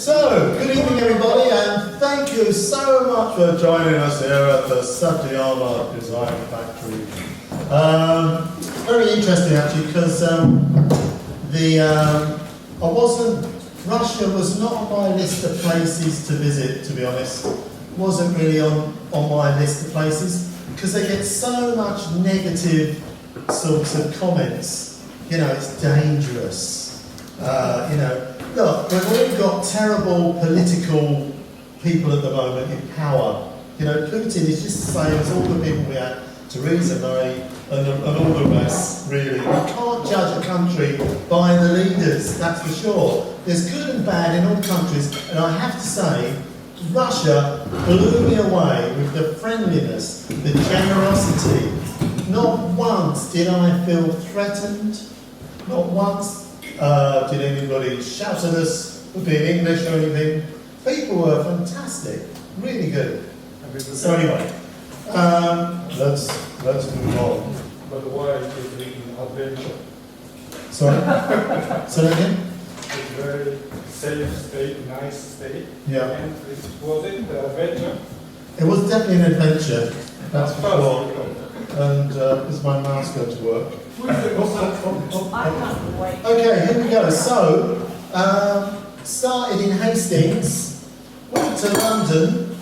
So, good evening everybody, and thank you so much for joining us here at the Satyama Design Factory. Very interesting actually, because Russia was not on my list of places to visit, to be honest. Wasn't really on my list of places, because they get so much negative sorts of comments. You know, it's dangerous. Look, we've all got terrible political people at the moment in power. You know, Putin is just the same as all the people we had, Theresa May and all the rest, really. You can't judge a country by the leaders, that's for sure. There's good and bad in all countries, and I have to say, Russia blew me away with the friendliness, the generosity. Not once did I feel threatened, not once did anybody shout at us for being English or anything. People were fantastic, really good. So anyway, let's move on. But why is it an adventure? Sorry? Say that again? It's very safe state, nice state. Yeah. And was it an adventure? It was definitely an adventure, that's for sure. Sure. And is my mouse going to work? I can't wait. Okay, here we go. So, started in Hastings, went to London,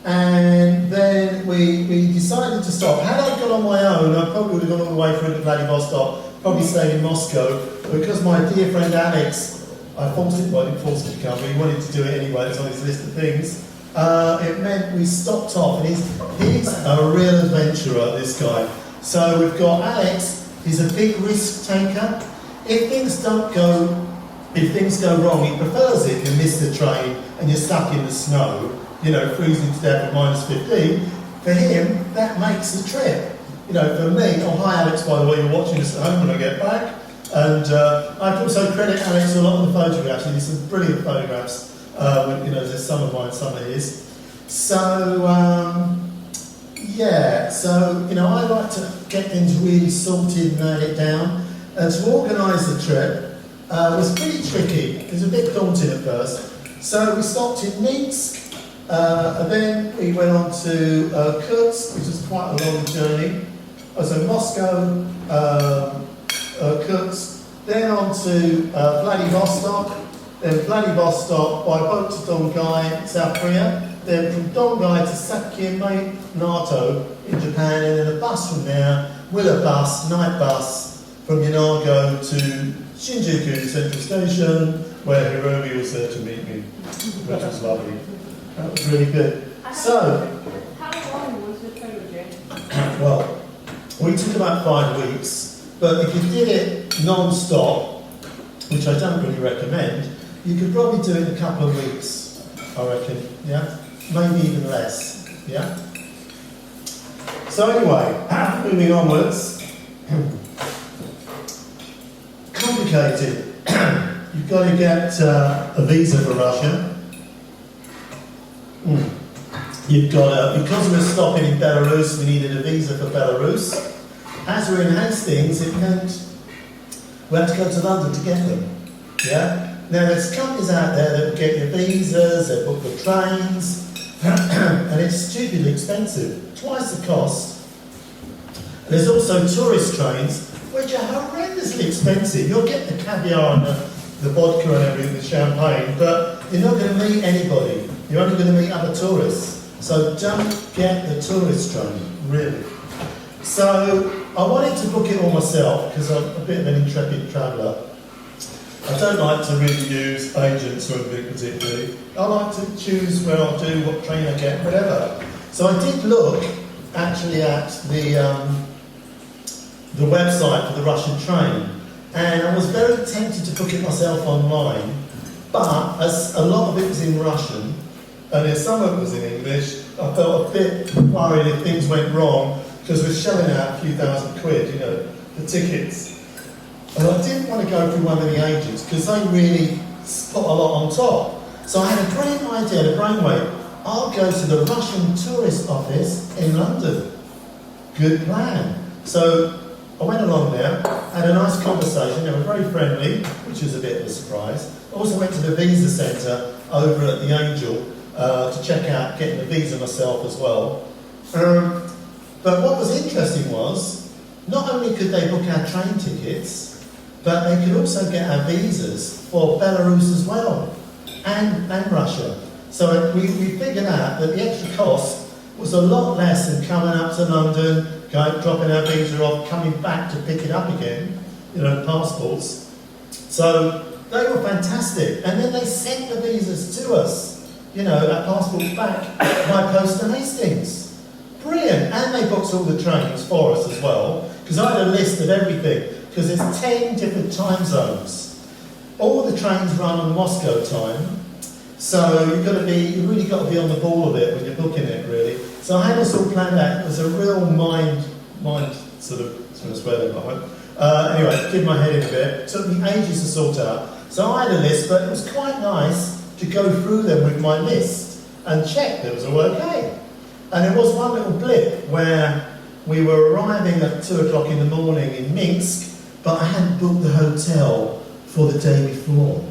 and then we decided to stop. Had I gone on my own, I probably would have gone all the way through to Vladivostok, probably stayed in Moscow, because my dear friend Alex, I didn't force him to come, but he wanted to do it anyway, it's on his list of things. It meant we stopped off, and he's a real adventurer, this guy. So we've got Alex. He's a big risk taker. If things go wrong, he prefers it. You miss the train and you're stuck in the snow, you know, freezing to death at -15. For him, that makes the trip. You know, for me, oh hi Alex, by the way, you're watching this at home when I get back. And I can also credit Alex a lot of the photographs. He did some brilliant photographs. You know, there's some of mine, some of his. So, you know, I like to get things really sorted and nail it down. And to organise the trip was pretty tricky. It was a bit daunting at first. So we stopped in Minsk, and then we went on to Kursk, which was quite a long journey. So Moscow, Kursk, then on to Vladivostok, then Vladivostok by boat to Dongai, South Korea. Then from Dongai to Sakya Nato in Japan, and then a bus from there, night bus, from Yanago to Shinjuku Central Station, where Hiromi was there to meet me, which was lovely. That was really good. So, how long was the total journey? well, we took about 5 weeks, but if you did it non-stop, which I don't really recommend, you could probably do it in a couple of weeks, I reckon, yeah? Maybe even less, yeah? So anyway, moving onwards. Complicated. You've got to get a visa for Russia. You've got because we're stopping in Belarus, we needed a visa for Belarus. As we're in Hastings, it meant we had to go to London to get them, yeah? Now there's companies out there that get your visas, they book the trains, and it's stupidly expensive, twice the cost. There's also tourist trains, which are horrendously expensive. You'll get the caviar and the vodka and everything, the champagne, but you're not going to meet anybody. You're only going to meet other tourists. So don't get the tourist train, really. So I wanted to book it all myself, because I'm a bit of an intrepid traveller. I don't like to really use agents or anything particularly. I like to choose where I'll do, what train I get, whatever. So I did look actually at the website for the Russian train, and I was very tempted to book it myself online, but as a lot of it was in Russian, and then some of it was in English, I felt a bit worried if things went wrong, because we're shelling out a few £1,000, you know, for tickets. And I didn't want to go through one of the agents because they really put a lot on top. So I had a great idea, a brainwave. I'll go to the Russian tourist office in London. Good plan. So I went along there, had a nice conversation. They were very friendly, which was a bit of a surprise. I also went to the visa centre, over at the Angel to check out getting the visa myself as well. But what was interesting was, not only could they book our train tickets, but they could also get our visas for Belarus as well, and Russia. So we figured out that the extra cost was a lot less than coming up to London, dropping our visa off, coming back to pick it up again, passports. So they were fantastic. And then they sent the visas to us, our passports back by post to Hastings. Brilliant. And they booked all the trains for us as well, because I had a list of everything, because there's 10 different time zones. All the trains run on Moscow time, so you've really got to be on the ball a bit when you're booking it, really. So I had this all planned out. It was a real mind sort of, swear behind. Anyway, did my head in a bit. It took me ages to sort out. So I had a list, but it was quite nice to go through them with my list and check that it was all okay. And there was one little blip where we were arriving at 2 o'clock in the morning in Minsk, but I hadn't booked the hotel for the day before.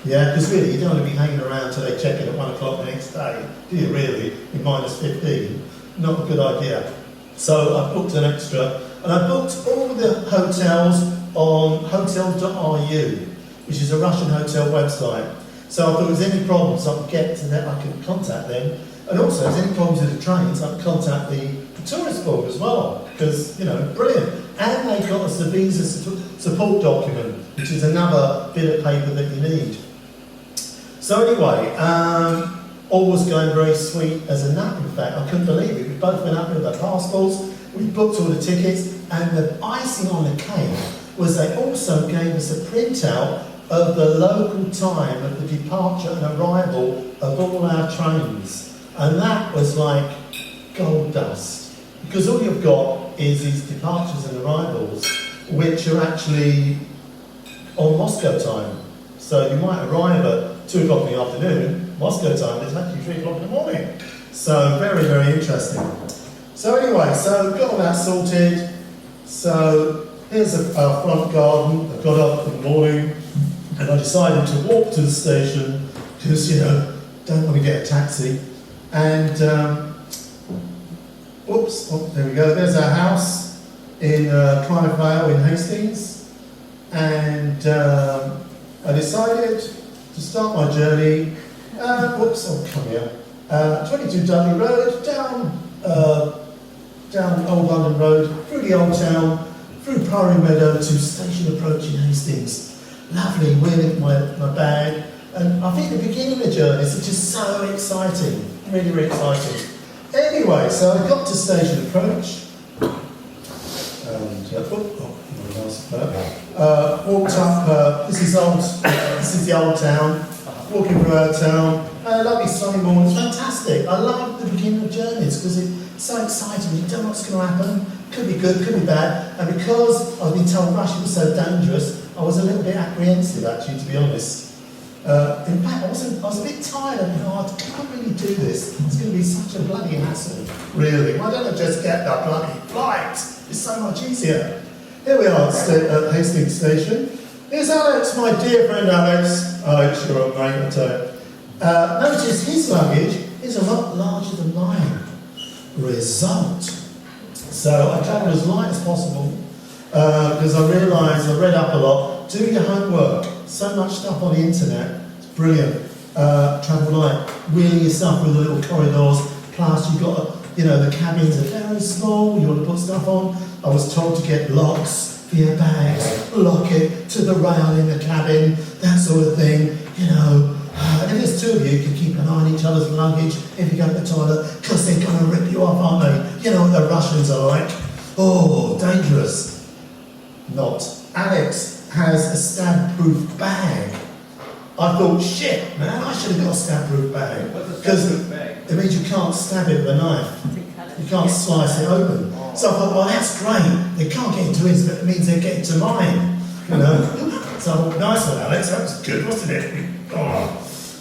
Yeah, because really, you don't want to be hanging around till they check in at 1 o'clock the next day, do you really, in minus 15? Not a good idea. So I booked an extra, and I booked all the hotels on hotel.ru, which is a Russian hotel website. So if there was any problems, I could get to them, I could contact them. And also, if there's any problems with the trains, I could contact the tourist board as well, because, brilliant. And they got us the visa support document, which is another bit of paper that you need. So anyway, all was going very sweet as a nut, in fact. I couldn't believe it. We both went up with our passports, we booked all the tickets, and the icing on the cake was they also gave us a printout of the local time of the departure and arrival of all our trains. And that was like gold dust. Because all you've got is these departures and arrivals, which are actually on Moscow time. So you might arrive at 2 o'clock in the afternoon, Moscow time, it's actually 3 o'clock in the morning. So very, very interesting. So anyway, so got all that sorted. So here's our front garden. I got up in the morning and I decided to walk to the station because, don't want to get a taxi. And, there we go. There's our house in Clive Vale in Hastings. And I decided to start my journey. Come here. 22 Dudley Road, down Old London Road, through the Old Town, through Priory Meadow to station approach in Hastings. Lovely, wheeling my bag. And I think the beginning of the journeys are just so exciting. Really, really exciting. Anyway, so I got to station approach. And walked up. This is the Old Town. Walking through our town. Lovely sunny morning. It's fantastic. I love the beginning of journeys because it's so exciting. You don't know what's going to happen. Could be good, could be bad. And because I've been told Russia was so dangerous, I was a little bit apprehensive, actually, to be honest. In fact, I was a bit tired of I can't really do this. It's going to be such a bloody hassle, really. Why don't I just get that bloody flight? It's so much easier. Here we are at Hastings Station. Here's Alex, my dear friend Alex. Alex, you're up, mate, I'll tell you. Notice his luggage is a lot larger than mine. Result. So I travelled as light as possible because I realised I read up a lot. Do your homework. So much stuff on the internet. It's brilliant. Travel light. Wheeling your stuff through the little corridors. Plus you've got, the cabins are very small. You want to put stuff on. I was told to get locks for your bags. Lock it to the rail in the cabin. That sort of thing. If there's two of you, you can keep an eye on each other's luggage if you go to the toilet, because they're going to rip you off, aren't they? You know what the Russians are like. Oh, dangerous. Not. Alex has a stab-proof bag. I thought, shit, man, I should have got a stab-proof bag. Because it means you can't stab it with a knife. You can't slice it open. So I thought, well, that's great. They can't get into his, but it means they're getting to mine. So I thought, nice one, Alex. That was good, wasn't it? Oh.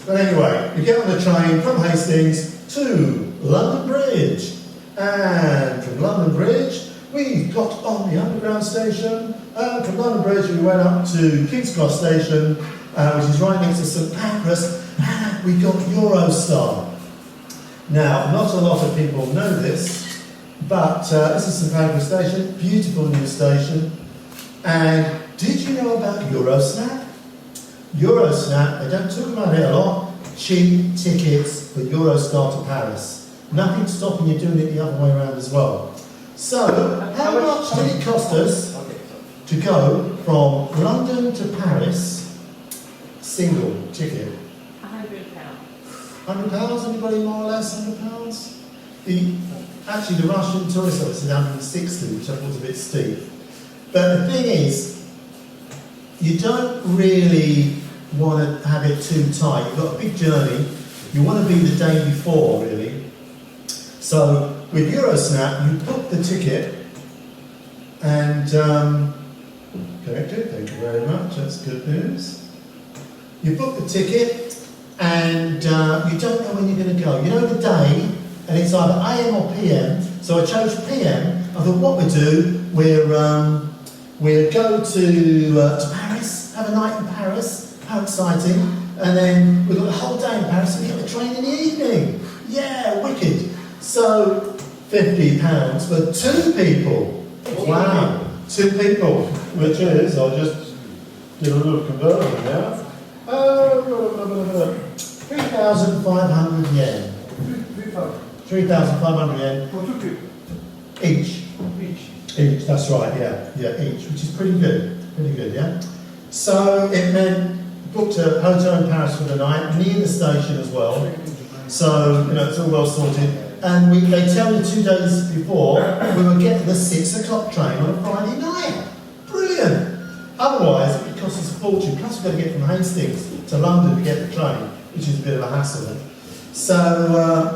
But anyway, we get on the train from Hastings to London Bridge. And from London Bridge, we got on the underground station. From London Bridge, we went up to King's Cross Station, which is right next to St Pancras. And we got Eurostar. Now, not a lot of people know this, but this is St Pancras Station, beautiful new station. And did you know about Eurosnap? Eurosnap, they don't talk about it a lot, cheap tickets for Eurostar to Paris. Nothing stopping you doing it the other way around as well. So, how much did it cost us to go from London to Paris, single ticket? £100. £100, anybody more or less £100? Actually, the Russian tourist service is 160, which I thought was a bit steep. But the thing is, you don't really want to have it too tight. You've got a big journey. You want to be the day before, really. So with Eurosnap, you book the ticket and connected. Thank you very much. That's good news. You book the ticket and you don't know when you're going to go. You know the day, and it's either AM or PM. So I chose PM. I thought, what we do, we'll go to Paris, have a night in Paris. How exciting! And then we've got the whole day in Paris. And we get the train in the evening. Yeah, wicked. So £50 for 2 people. Wow, 2 people, which is, I'll just do a little conversion now. 3,500 yen. 3,500 yen. For 2 people. Each. Each, that's right, yeah, each, which is pretty good, yeah. So it meant booked a hotel in Paris for the night, near the station as well. So, you know, it's all well sorted. And they tell you 2 days before we were getting the 6 o'clock train on a Friday night. Brilliant. Otherwise, it would cost us a fortune. Plus, we've got to get from Hastings to London to get the train, which is a bit of a hassle. So,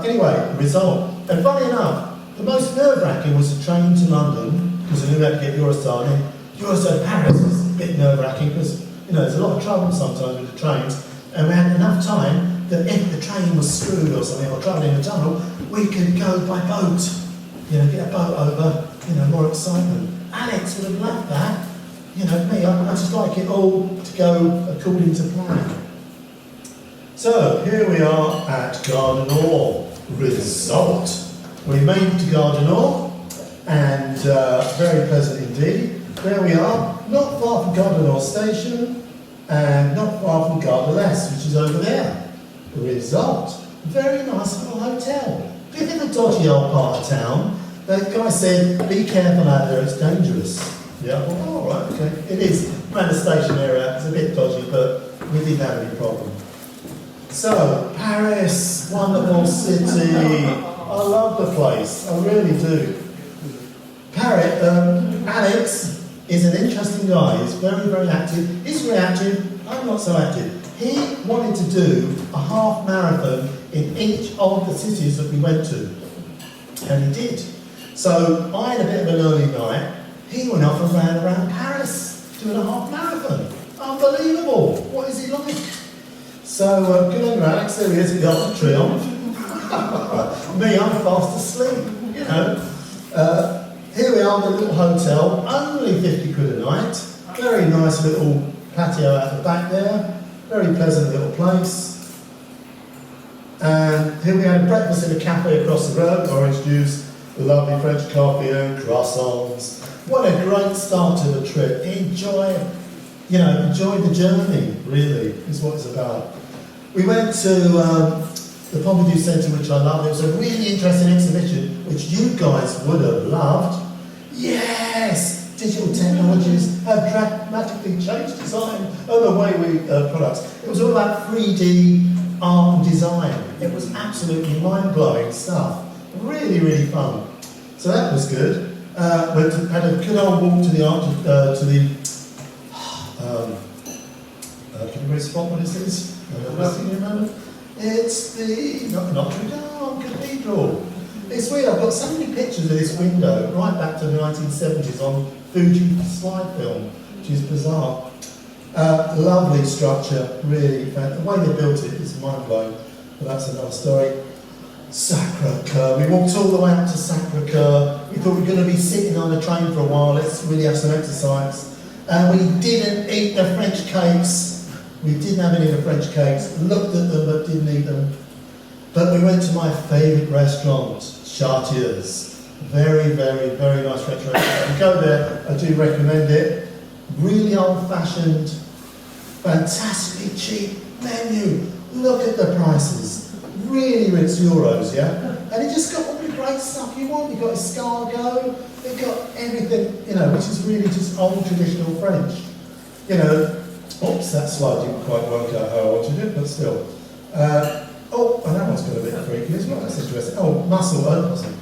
anyway, the result. And funny enough, the most nerve-wracking was the train to London, because I knew we had to get Eurostar, and then Eurostar to Paris was a bit nerve-wracking, because, you know, there's a lot of trouble sometimes with the trains, and we had enough time that if the train was screwed or something, or travelling in a tunnel, we could go by boat, you know, get a boat over, you know, more excitement. Alex would have loved that. You know, me, I just like it all to go according to plan. So, here we are at Garden Hall. Result. We made it to Garden Hall, and very pleasant indeed. There we are, not far from Garden Hall Station, and not far from Gare de l'Est, which is over there. Result. Very nice little hotel. Bit of a dodgy old part of town. The guy said, be careful out there, it's dangerous. Yeah, well, all right, okay. It is, around the station area, it's a bit dodgy, but we didn't have any problem. So, Paris, wonderful city. I love the place, I really do. Paris, Alex is an interesting guy. He's very, very active. He's reactive, I'm not so active. He wanted to do a half marathon in each of the cities that we went to. And he did. So I had a bit of an early night. He went off and ran around Paris doing a half marathon. Unbelievable. What is he like? So good on you, Alex. There he is. He got the triumph. Me, I'm fast asleep, you know. Here we are in the little hotel. Only 50 quid a night. Very nice little patio out the back there. Very pleasant little place. And here we had breakfast in a cafe across the road, orange juice, lovely French coffee and croissants. What a great start to the trip. Enjoy the journey, really, is what it's about. We went to the Pompidou Centre, which I love. It was a really interesting exhibition, which you guys would have loved. Yes! Digital technologies have dramatically changed design of the way we products. It was all about 3D art and design. It was absolutely mind-blowing stuff. Really, really fun. So that was good. Had a good old walk to the art can you really spot what this is? It's the Notre Dame Cathedral. It's weird. I've got so many pictures of this window right back to the 1970s on Fuji slide film, which is bizarre. Lovely structure, really. The way they built it is mind-blowing, but that's another story. Sacre-Cœur. We walked all the way up to Sacre-Cœur. We thought we were going to be sitting on the train for a while. Let's really have some exercise. And we didn't eat the French cakes. We didn't have any of the French cakes, looked at them but didn't eat them. But we went to my favourite restaurant, Chartier's. Very, very, very nice French restaurant. You go there, I do recommend it. Really old-fashioned, fantastically cheap menu. Look at the prices. Really, it's euros, yeah? And it just got all the great stuff you want. You've got escargot, they've got everything, you know, which is really just old traditional French. You know, oops, that slide didn't quite work out how I wanted it, but still. Oh, and that one's got a bit freaky as well, that's interesting. Oh, mussel, mussel.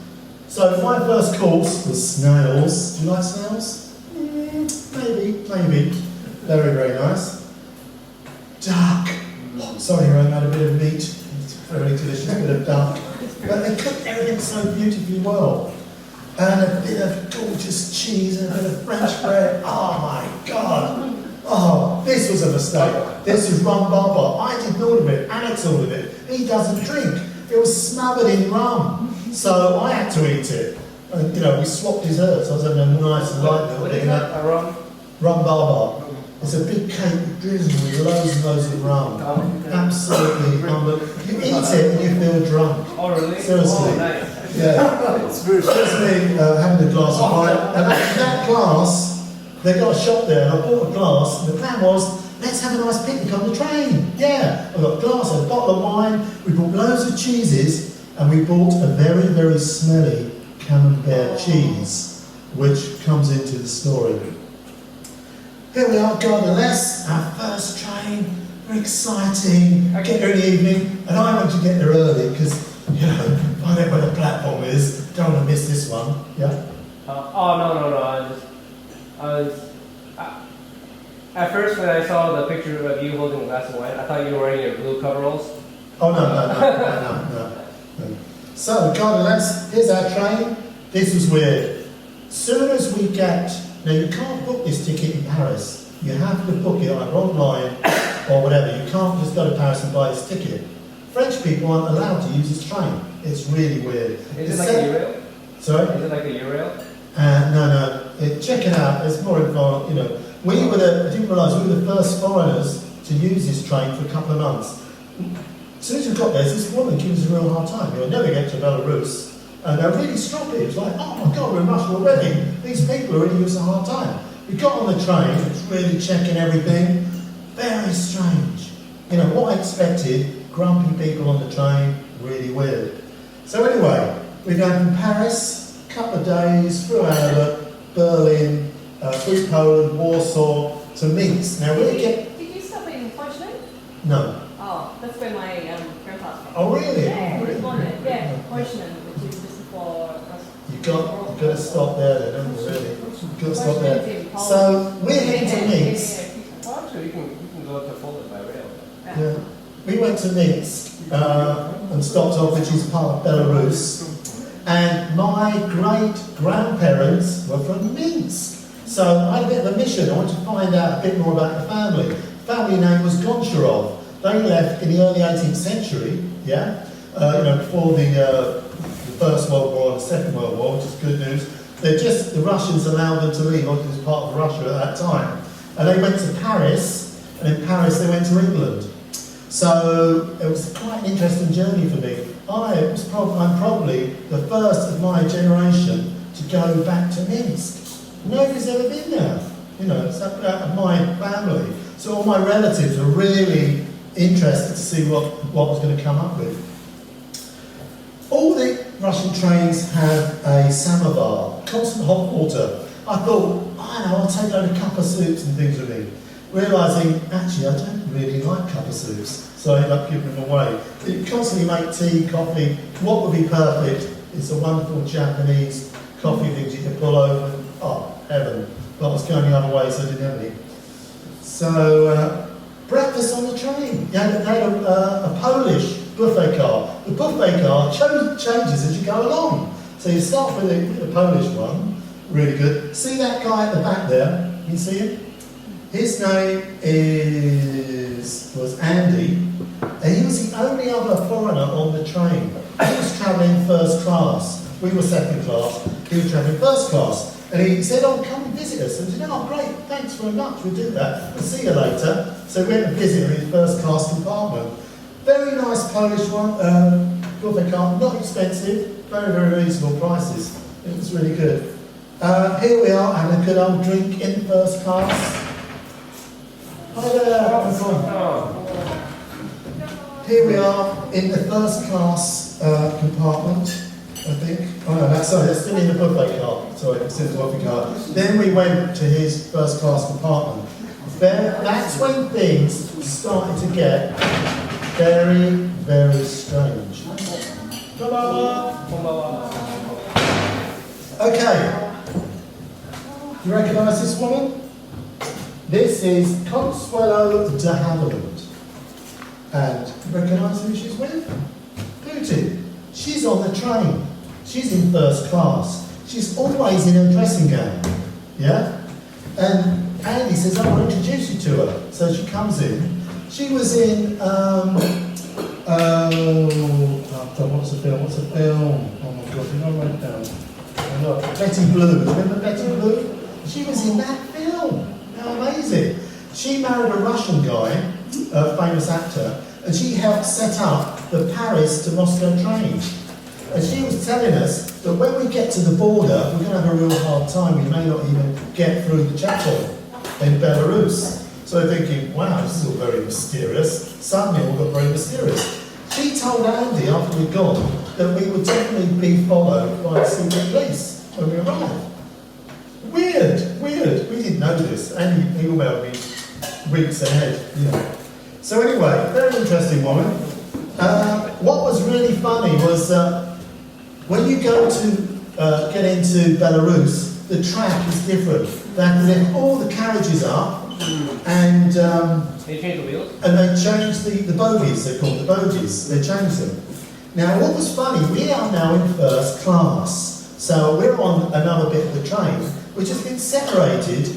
So my first course was snails. Do you like snails? Maybe. Very, very nice. Duck. Sorry, I had a bit of meat. It's very delicious, a bit of duck. But they cooked everything so beautifully well. And a bit of gorgeous cheese and a bit of French bread. Oh my God. Oh, this was a mistake. This was rum baba. I didn't order it. Alex ordered it. He doesn't drink. It was smothered in rum. So I had to eat it. And, you know, we swapped desserts. I was having a nice light little thing. Rum baba. It's a big cake with drizzle with loads and loads of rum. Absolutely unbelievable. You eat it and you feel drunk. Oh, really? Seriously. Oh, nice. Yeah. It's just me having a glass of wine. And that glass, they got a shop there and I bought a glass. And the plan was, let's have a nice picnic on the train. Yeah. I got a glass and a bottle of wine. We bought loads of cheeses. And we bought a very, very smelly camembert cheese, which comes into the story. Here we are, Gardeless, our first train, very exciting. I get there in the evening, and I want to get there early because, you know, find out where the platform is. Don't want to miss this one. Yeah? Oh, no. At first, when I saw the picture of you holding a glass of wine, I thought you were wearing your blue coveralls. Oh, no. So, Gardeless, here's our train. This was weird. Soon as we get... Now, you can't book this ticket in Paris. You have to book it either online or whatever. You can't just go to Paris and buy this ticket. French people aren't allowed to use this train. It's really weird. Is it like a Eurail? Sorry? Is it like a Eurail? No. Check it out. There's more info, you know. I didn't realise we were the first foreigners to use this train for a couple of months. As soon as we got there, this woman gave us a real hard time. You'll never get to Belarus. And they're really stroppy. It was like, oh my God, we're in Russia already. These people are really giving us a hard time. We got on the train, it was really checking everything. Very strange. You know, what I expected, grumpy people on the train, really weird. So anyway, we're going from Paris, a couple of days, through Hamburg, Berlin, through Poland, Warsaw, to Minsk. Now Did you stop in Horsham? No. Oh, that's where my grandpa's from. Oh really? Yeah, Oh, really? Yeah, Horsham, which is just for us. You've got to stop there then, haven't you, really? You've got to stop there. Horsham, So, we're heading to Minsk. Oh, actually, you can go to Poland by rail. Yeah. We went to Minsk and stopped off, which is part of Belarus. And my great-grandparents were from Minsk. So I had a bit of a mission. I wanted to find out a bit more about the family. The family name was Goncharov. They left in the early 18th century, yeah? Before the First World War and the Second World War, which is good news. The Russians allowed them to leave, obviously it was part of Russia at that time. And they went to Paris, and in Paris they went to England. So it was quite an interesting journey for me. I'm probably the first of my generation to go back to Minsk. Nobody's ever been there, you know, it's out of my family. So all my relatives are really interested to see what was going to come up with. All the Russian trains have a samovar, constant hot water. I thought, I'll take out a cup of soups and things with me. Realising, actually, I don't really like cup of soups, so I ended up giving them away. You constantly make tea, coffee. What would be perfect is the wonderful Japanese coffee things you can pull over. Oh, heaven. But I was going the other way, so I didn't have any. So, breakfast on the train. They had a Polish buffet car. The buffet car changes as you go along. So you start with the Polish one, really good. See that guy at the back there? You see him? His name was Andy, and he was the only other foreigner on the train. He was travelling first class. We were second class. He was travelling first class. And he said, oh, come and visit us. And I said, oh, great, thanks very much, we'll do that. We'll see you later. So we went to visit him in his first class compartment. Very nice Polish one, buffet car, not expensive, very, very reasonable prices. It was really good. Here we are having a good old drink in first class. Hi there. Here we are in the first class compartment, I think. Oh no, that's still in the buffet car. Sorry, it's in the buffet car. Then we went to his first class compartment. That's when things started to get very, very strange. Okay. Do you recognise this woman? This is Consuelo de Havilland. And you recognise who she's with? Putin. She's on the train. She's in first class. She's always in her dressing gown. Yeah? And Andy says, I want to introduce you to her. So she comes in. She was in, what's the film? Oh my God, did I write it down? Oh, look, Betty Blue. Remember Betty Blue? She was in that film. How amazing. She married a Russian guy, a famous actor, and she helped set up the Paris to Moscow train. And she was telling us that when we get to the border, we're going to have a real hard time. We may not even get through the checkpoint in Belarus. So we're thinking, wow, this is all very mysterious. Suddenly it all got very mysterious. She told Andy after we'd gone that we would definitely be followed by the secret police when we arrived. Weird. We didn't know this. Andy emailed me weeks ahead, you know. So anyway, very interesting woman. What was really funny was when you go to get into Belarus, the track is different. They have to lift all the carriages up, and They changed the wheels? and they changed the bogies. They're called the bogies. They changed them. Now, what was funny? We are now in first class, so we're on another bit of the train, which has been separated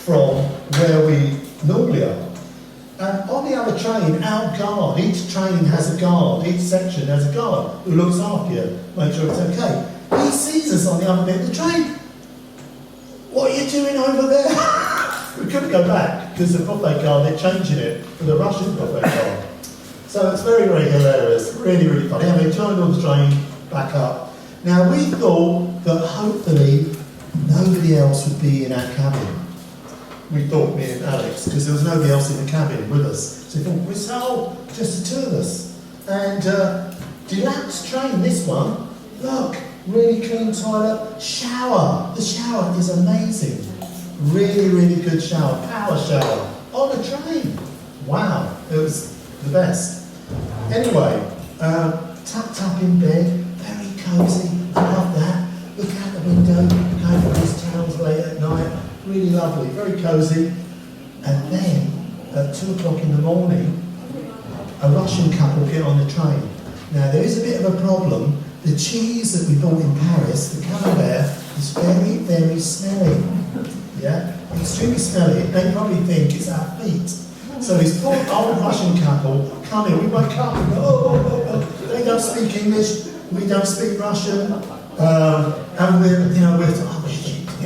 from where we normally are. And on the other train, our guard, each train has a guard, each section has a guard who looks after you, make sure it's okay. He sees us on the other bit of the train. What are you doing over there? We couldn't go back because the buffet car, they're changing it for the Russian buffet car. So it's very, very hilarious, really, really funny. And we turned on the train back up. Now we thought that hopefully nobody else would be in our cabin. We thought, me and Alex, because there was nobody else in the cabin with us. So we thought, we're so, just the two of us. And deluxe train, this one, look, really clean toilet, shower. The shower is amazing. Really, really good shower, power shower, on a train. Wow, it was the best. Anyway, tucked up in bed, very cosy, I love that. Look out the window, going for these towns late at night. Really lovely, very cosy. And then, at 2 o'clock in the morning, a Russian couple get on the train. Now, there is a bit of a problem. The cheese that we bought in Paris, the camembert, is very, very smelly. Yeah? Extremely smelly. They probably think it's our feet. So this poor old Russian couple come in, we wake up and go, they don't speak English, we don't speak Russian, and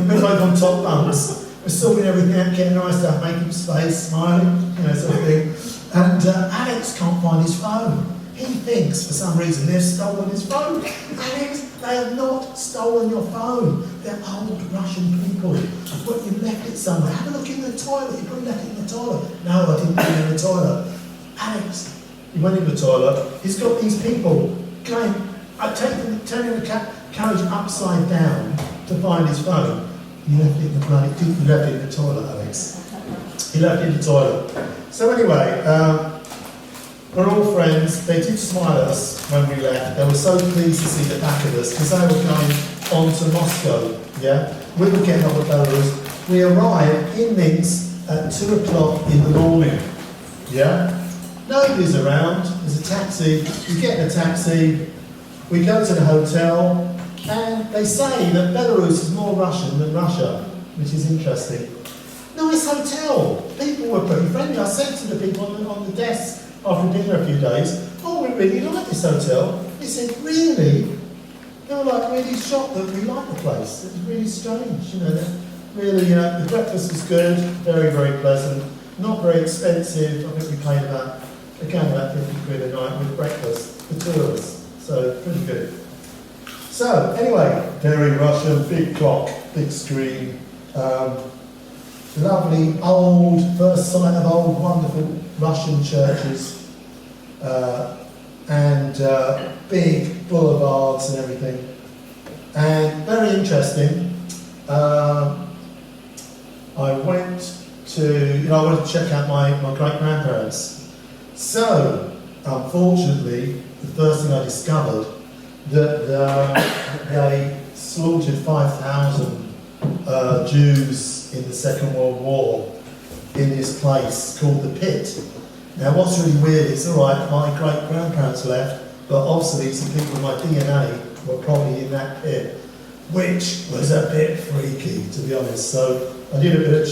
we're like on top bunks, we're sorting everything out, getting nice stuff, making space, smiling, sort of thing. And Alex can't find his phone. He thinks, for some reason, they've stolen his phone. Alex, they have not stolen your phone. They're old Russian people. But you left it somewhere. Have a look in the toilet. You probably left it in the toilet. No, I didn't put it in the toilet. Alex, he went in the toilet. He's got these people going, turning the carriage upside down to find his phone. He left it in the bloody, he left it in the toilet, Alex. He left it in the toilet. So anyway, we're all friends. They did smile at us when we left. They were so pleased to see the back of us because they were going on to Moscow. Yeah, we were getting off at Belarus. We arrived in Minsk at 2 o'clock in the morning. Yeah, nobody's around. There's a taxi. We get in a taxi. We go to the hotel, and they say that Belarus is more Russian than Russia, which is interesting. Nice hotel. People were pretty friendly. I said to the people on the desk after dinner a few days, oh, we really like this hotel. They said, really? they were like really shocked that we liked the place. It was really strange, you know. Really, the breakfast was good, very, very pleasant, not very expensive. I think we paid about 50 quid a night with breakfast for two of us, so pretty good. So, anyway, very Russian, big clock, big screen, lovely old, first sight of old, wonderful Russian churches, and big boulevards and everything. And very interesting, I went to, I wanted to check out my great-grandparents. So, unfortunately, the first thing I discovered that they slaughtered 5,000 Jews in the Second World War in this place called the Pit. Now, what's really weird is, all right, my great-grandparents left, but obviously some people with my DNA were probably in that pit, which was a bit freaky, to be honest. So I did a bit of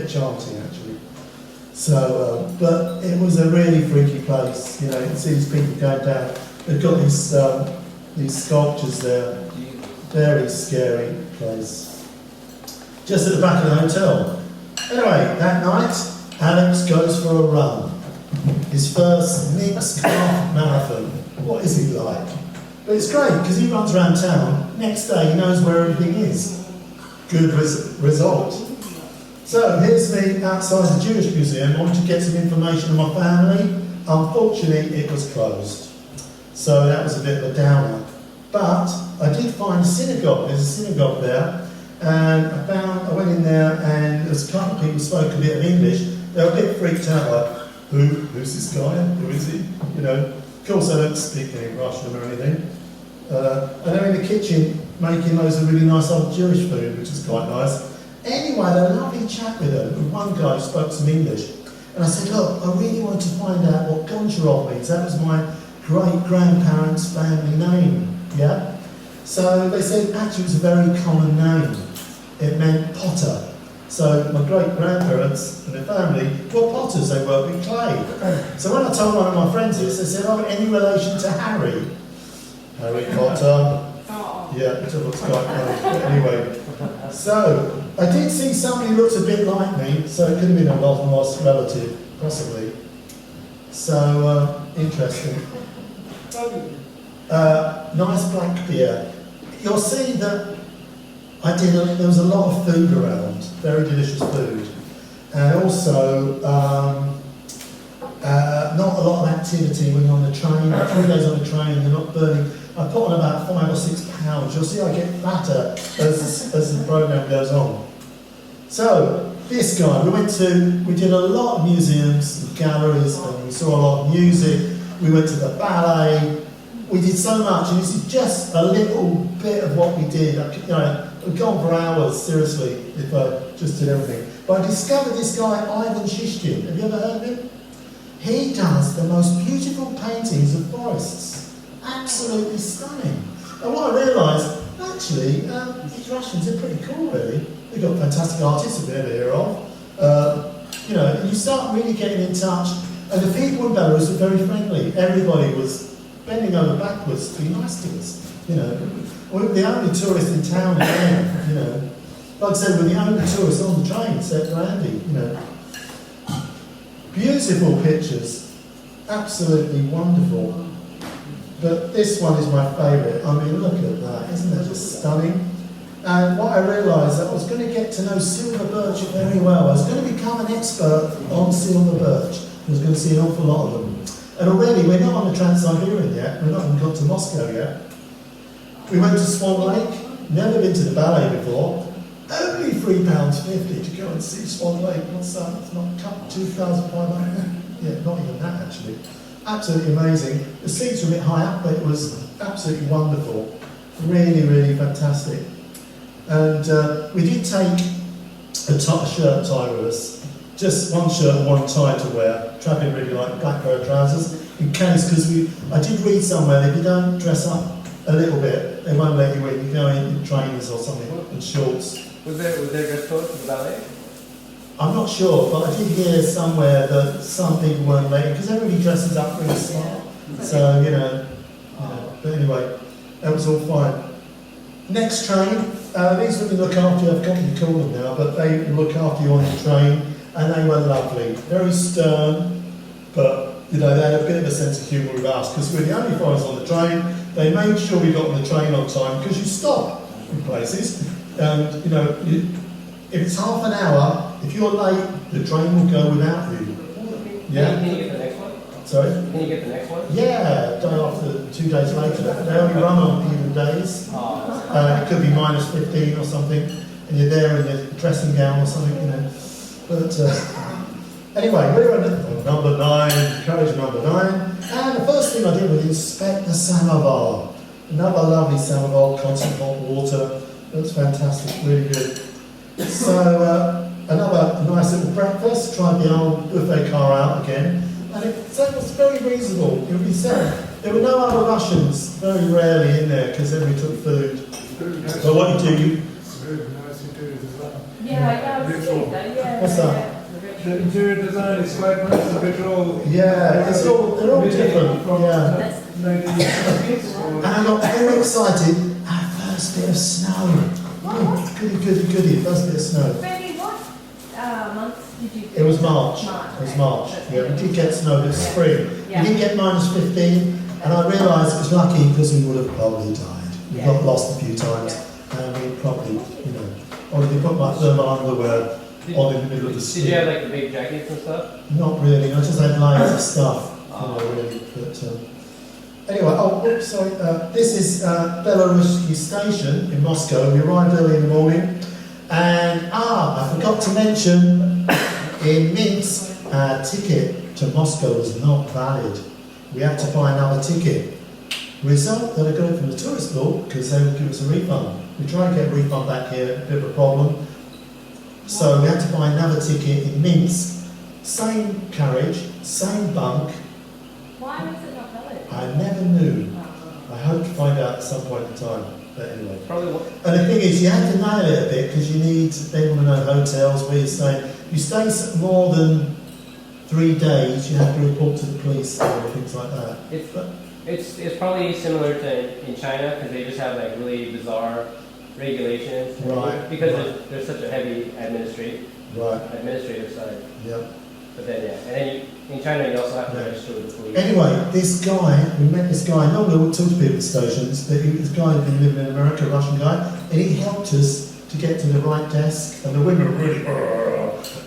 chanting, actually. So, but it was a really freaky place. You know, you can see these people going down. They've got these sculptures there. Very scary place. Just at the back of the hotel. Anyway, that night, Alex goes for a run. His first mixed half marathon. What is he like? But it's great because he runs around town. Next day, he knows where everything is. Good result. So here's me outside the Jewish Museum. I wanted to get some information on my family. Unfortunately, it was closed. So that was a bit of a downer. But I did find a synagogue. There's a synagogue there. And I went in there and there was a couple of people who spoke a bit of English. They were a bit freaked out, like, who's this guy? Who is he? You know. Of course, I don't speak any Russian or anything. And they're in the kitchen making loads of really nice old Jewish food, which is quite nice. Anyway, I had a lovely chat with them, and one guy spoke some English. And I said, look, I really want to find out what Goncharov means. That was my great-grandparents' family name, yeah? So they said, actually, it was a very common name. It meant potter. So my great-grandparents and their family were potters. They worked with clay. So when I told one of my friends this, they said, oh, any relation to Harry? Harry Potter. Yeah, which looks quite funny. But anyway, so I did see somebody who looks a bit like me, so it could have been a lost relative, possibly. So, interesting. Nice black beer. You'll see that there was a lot of food around, very delicious food. And also, not a lot of activity when you're on the train. 3 days on the train, you're not burning. I put on about 5 or 6 pounds. You'll see I get fatter as the programme goes on. So, this guy, we did a lot of museums and galleries, and we saw a lot of music. We went to the ballet. We did so much, and this is just a little bit of what we did. We've gone for hours, seriously, if I just did everything. But I discovered this guy, Ivan Shishkin. Have you ever heard of him? He does the most beautiful paintings of forests. Absolutely stunning. And what I realised, actually, these Russians are pretty cool, really. They've got fantastic artists if you ever hear of. You start really getting in touch. And the people in Belarus were very friendly. Everybody was bending over backwards to be nice to us. We're the only tourist in town again, Like I said, we're the only tourists on the train, except for Andy, Beautiful pictures, absolutely wonderful. But this one is my favourite. I mean, look at that, isn't that just stunning? And what I realised, that I was going to get to know silver birch very well. I was going to become an expert on silver birch. I was going to see an awful lot of them. And already, we're not on the Transiberian yet. We're not even got to Moscow yet. We went to Swan Lake. Never been to the ballet before. Only £3.50 to go and see Swan Lake. What's that? It's not 2,500. Yeah, not even that actually. Absolutely amazing. The seats were a bit high up, but it was absolutely wonderful. Really, really fantastic. And we did take a shirt tie with us. Just one shirt and one tie to wear. Travelling really like black pair of trousers. In case, because I did read somewhere that if you don't dress up a little bit, they won't let you in. You go in trainers or something, and shorts. Was there dress code for the ballet? I'm not sure, but I did hear somewhere that some people weren't letting, because everybody dresses up really smart. So, but anyway, that was all fine. Next train, these women look after you, I've forgotten to call them now, but they look after you on the train, and they were lovely. Very stern, but you know, they had a bit of a sense of humour with us, because we're the only foreigners on the train. They made sure we got on the train on time, because you stop in places, and you know, if it's half an hour, if you're late, the train will go without you. Yeah? Can you get the next one? Sorry? Can you get the next one? Yeah, day after, 2 days later. They only run on even days. It could be minus 15 or something, and you're there in your dressing gown or something, you know. But anyway, we were at number 9, carriage number 9, and the first thing I did was inspect the samovar. Another lovely samovar, constant hot water. It was fantastic, really good. So another nice little breakfast. Tried the old buffet car out again, and it was very reasonable. It would be said there were no other Russians, very rarely in there, because then we took food. So what you do, It's very nice interior design. Yeah, I was seeing that, yeah. What's that? The interior design is quite nice, a bit all. yeah, they're all different. Yeah. That's 1960s. And I got very excited. Our first bit of snow. Goody. First bit of snow. Freddie, what month did you do? It was March. March. It was Okay. March. That's Yeah, we good. did get snow, but it's Yeah. spring. Yeah. We did get minus 15, and I realised it was lucky because we would have probably died. We Yeah. got lost a few times, and we probably, you know, already put my thermal underwear on in the middle of the Did street. you have like the big jackets and stuff? Not really. I just had layers of stuff, you know, really. But anyway, sorry. This is Belaruski Station in Moscow. We arrived early in the morning, and I forgot to mention, in Minsk, our ticket to Moscow was not valid. We had to buy another ticket. Result that I got it from the tourist board because they would give us a refund. We tried to get a refund back here, a bit of a problem. So we had to buy another ticket in Minsk. Same carriage, same bunk. Why was it not valid? I never knew. Oh. I hope to find out at some point in time. But anyway. Probably what? And the thing is, you have to nail it a bit because you need, they want to know hotels, where you stay. If you stay more than 3 days, you have to report to the police and things like that. It's probably similar to in China because they just have like really bizarre regulations. Right. Because Right. there's such a heavy Right, administrative side. yeah. But then and then in China you also have to register with the police. Anyway, this guy, we met this guy, normally we talk to people at stations, but this guy had been living in America, a Russian guy, and he helped us to get to the right desk, and the women were really,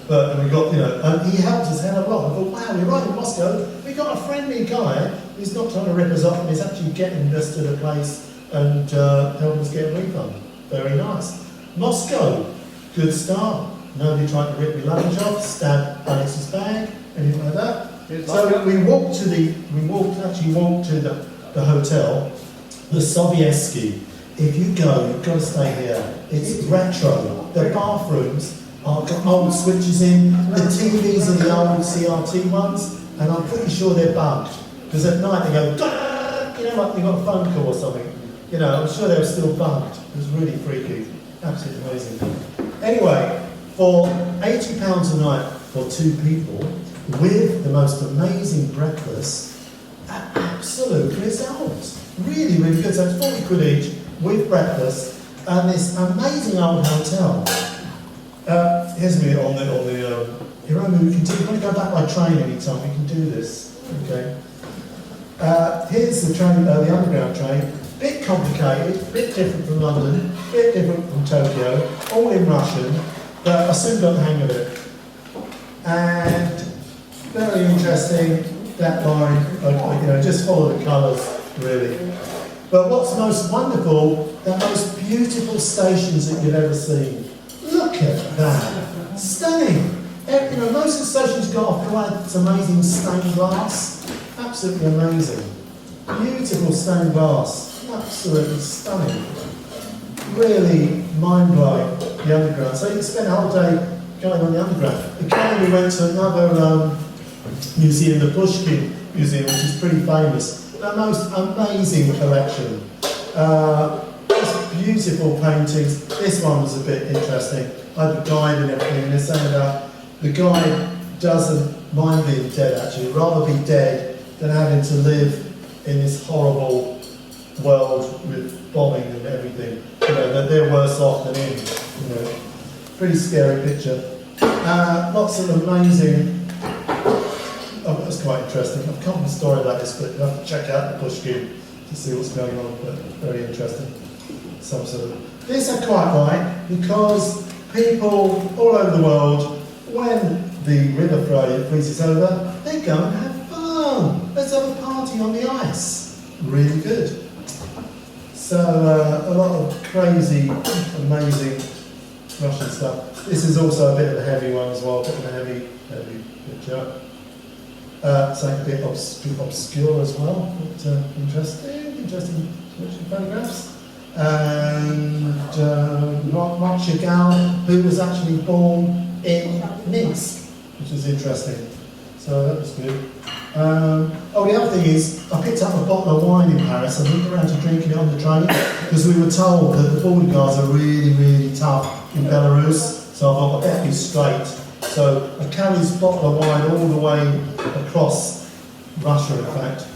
but and we got, you know, and he helped us hell of a lot. I thought, wow, we're right in Moscow, we got a friendly guy who's not trying to rip us off, and he's actually getting us to the place and helping us get a refund. Very nice. Moscow, good start. Nobody tried to rip me luggage off, stab Alex's bag, anything like that. So we walked to the hotel, the Sovietsky. If you go, you've got to stay here. It's retro. The bathrooms are got old switches in. The TVs are the old CRT ones, and I'm pretty sure they're bugged because at night they go, "Dah!" You know, like you got a phone call or something. You know, I'm sure they were still bugged. It was really freaky, absolutely amazing. Anyway, for £80 a night for 2 people, with the most amazing breakfast, absolute results. Really, really good. So it's 40 quid each with breakfast and this amazing old hotel. Here's me on the you remember we can do, if you want to go back by train anytime, we can do this. Okay. Here's the train, the underground train. Bit complicated, bit different from London, bit different from Tokyo, all in Russian, but I soon got the hang of it. And very interesting, that line, you know, just follow the colours, really. But what's most wonderful, the most beautiful stations that you've ever seen. Look at that, stunning. You know, most of the stations got off quite amazing stained glass, absolutely amazing. Beautiful stained glass. Absolutely stunning. Really mind-blowing, the underground. So you can spend a whole day going on the underground. Again, we went to another museum, the Pushkin Museum, which is pretty famous. The most amazing collection. Just beautiful paintings. This one was a bit interesting. I had a guide and everything, and they're saying about the guide doesn't mind being dead, actually. Rather be dead than having to live in this horrible world with bombing and everything. that they're worse off than him. Pretty scary picture. Lots of amazing. Oh, that's quite interesting. I've come with a story about this, but you have to check out the pushkin to see what's going on. But very interesting. Some sort of. This I quite like because people all over the world, when the river freezes over, they go and have fun. Let's have a party on the ice. Really good. So a lot of crazy, amazing Russian stuff. This is also a bit of a heavy one as well, a bit of a heavy picture. Something a bit obscure as well, but interesting photographs. And Chagall, who was actually born in Minsk, which is interesting. So that was good. The other thing is, I picked up a bottle of wine in Paris and went around to drinking it on the train because we were told that the border guards are really, really tough in Belarus. So I thought I'd better be straight. So I carried this bottle of wine all the way across Russia, in fact.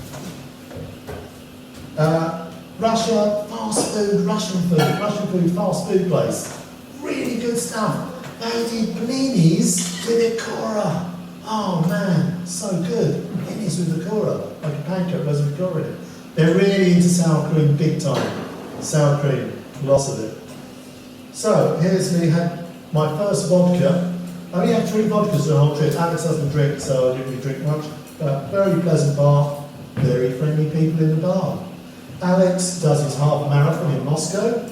Russia, fast food, Russian food, fast food place. Really good stuff. They did blinis with ikora. Oh man, so good. Blinis with ikora, like a pancake, loads of ikora in it. They're really into sour cream, big time. Sour cream, lots of it. So here's me, had my first vodka. I only had 3 vodkas the whole trip. Alex doesn't drink, so I didn't really drink much. But very pleasant bar, very friendly people in the bar. Alex does his half marathon in Moscow.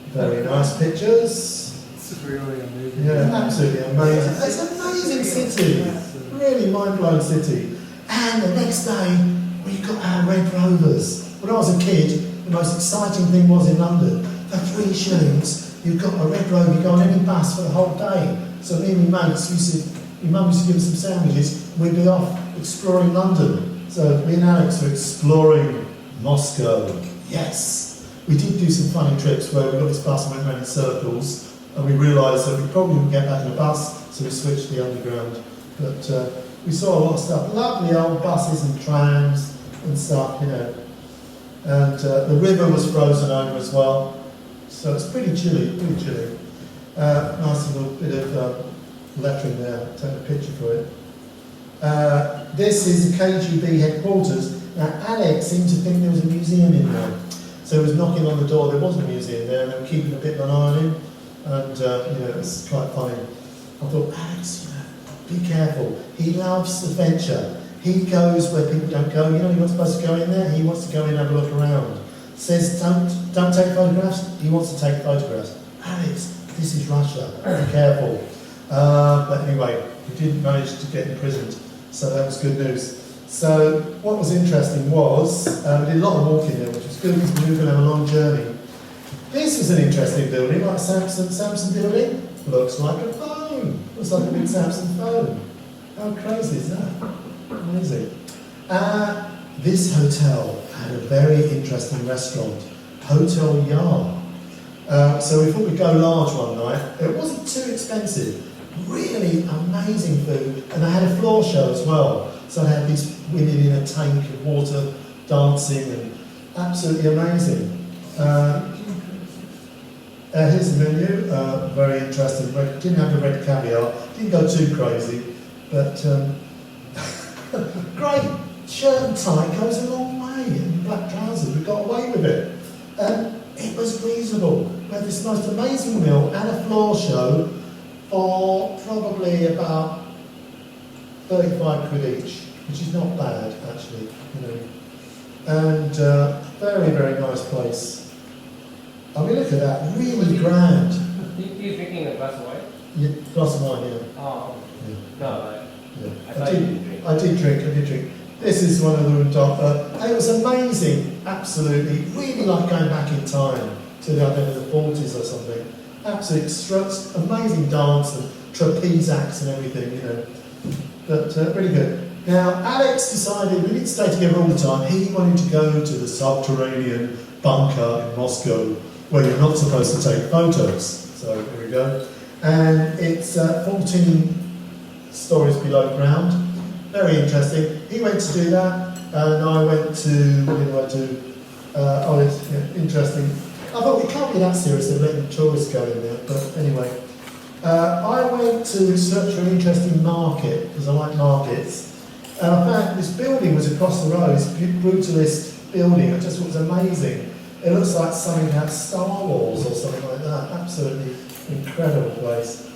Very nice pictures. It's really amazing. Yeah, absolutely amazing. It's an amazing city. Really mind-blowing city. And the next day, we got our Red Rovers. When I was a kid, the most exciting thing was in London. For 3 shillings, you got a Red Rover, you go on any bus for the whole day. So me and my mates my mum used to give us some sandwiches, we'd be off exploring London. So me and Alex were exploring Moscow. Yes. We did do some funny trips where we got this bus and went around in circles, and we realised that we probably wouldn't get back in a bus, so we switched to the underground. But we saw a lot of stuff. Lovely old buses and trams and stuff, And the river was frozen over as well, so it's pretty chilly, Nice little bit of lettering there, take a picture for it. This is the KGB headquarters. Now Alex seemed to think there was a museum in there, so he was knocking on the door. There wasn't a museum there, and they were keeping a bit of an eye on him, and it's quite funny. I thought, Alex, be careful. He loves adventure. He goes where people don't go. You're not supposed to go in there. He wants to go in and have a look around. Says don't take photographs. He wants to take photographs. Alex, this is Russia. Be careful. But anyway, we didn't manage to get imprisoned, so that was good news. So what was interesting was we did a lot of walking there, which was good because we were going to have a long journey. This is an interesting building, like Samsung building. Looks like a phone. Looks like a big Samsung phone. How crazy is that? Amazing. This hotel had a very interesting restaurant, Hotel Yar. So we thought we'd go large one night. It wasn't too expensive. Really amazing food, and they had a floor show as well. So they had these women in a tank of water dancing, and absolutely amazing. Here's the menu. Very interesting. Didn't have the red caviar. Didn't go too crazy, but. Great shirt and tie goes a long way, and black trousers, we got away with it. It was reasonable. We had this most amazing meal and a floor show for probably about 35 quid each, which is not bad actually, And very, very nice place. I mean, look at that, really grand. You drinking a glass of wine? Yeah, glass of wine, yeah. Oh, Yeah. no, Yeah. I thought you didn't drink. I did drink. This is one of the room top. And it was amazing, absolutely. Really like going back in time to the 40s or something. Absolutely strokes, amazing dance and trapeze acts and everything, But really good. Now, Alex decided we didn't stay together all the time. He wanted to go to the subterranean bunker in Moscow where you're not supposed to take photos. So here we go. And it's 14 stories below ground. Very interesting. He went to do that, and I went to, what did I do? It's interesting. thought it can't be that serious, they're letting tourists go in there, but anyway. I went to search for an interesting market, because I like markets, and I found this building was across the road, this brutalist building, I just thought it was amazing. It looks like something out of Star Wars or something like that, absolutely incredible place.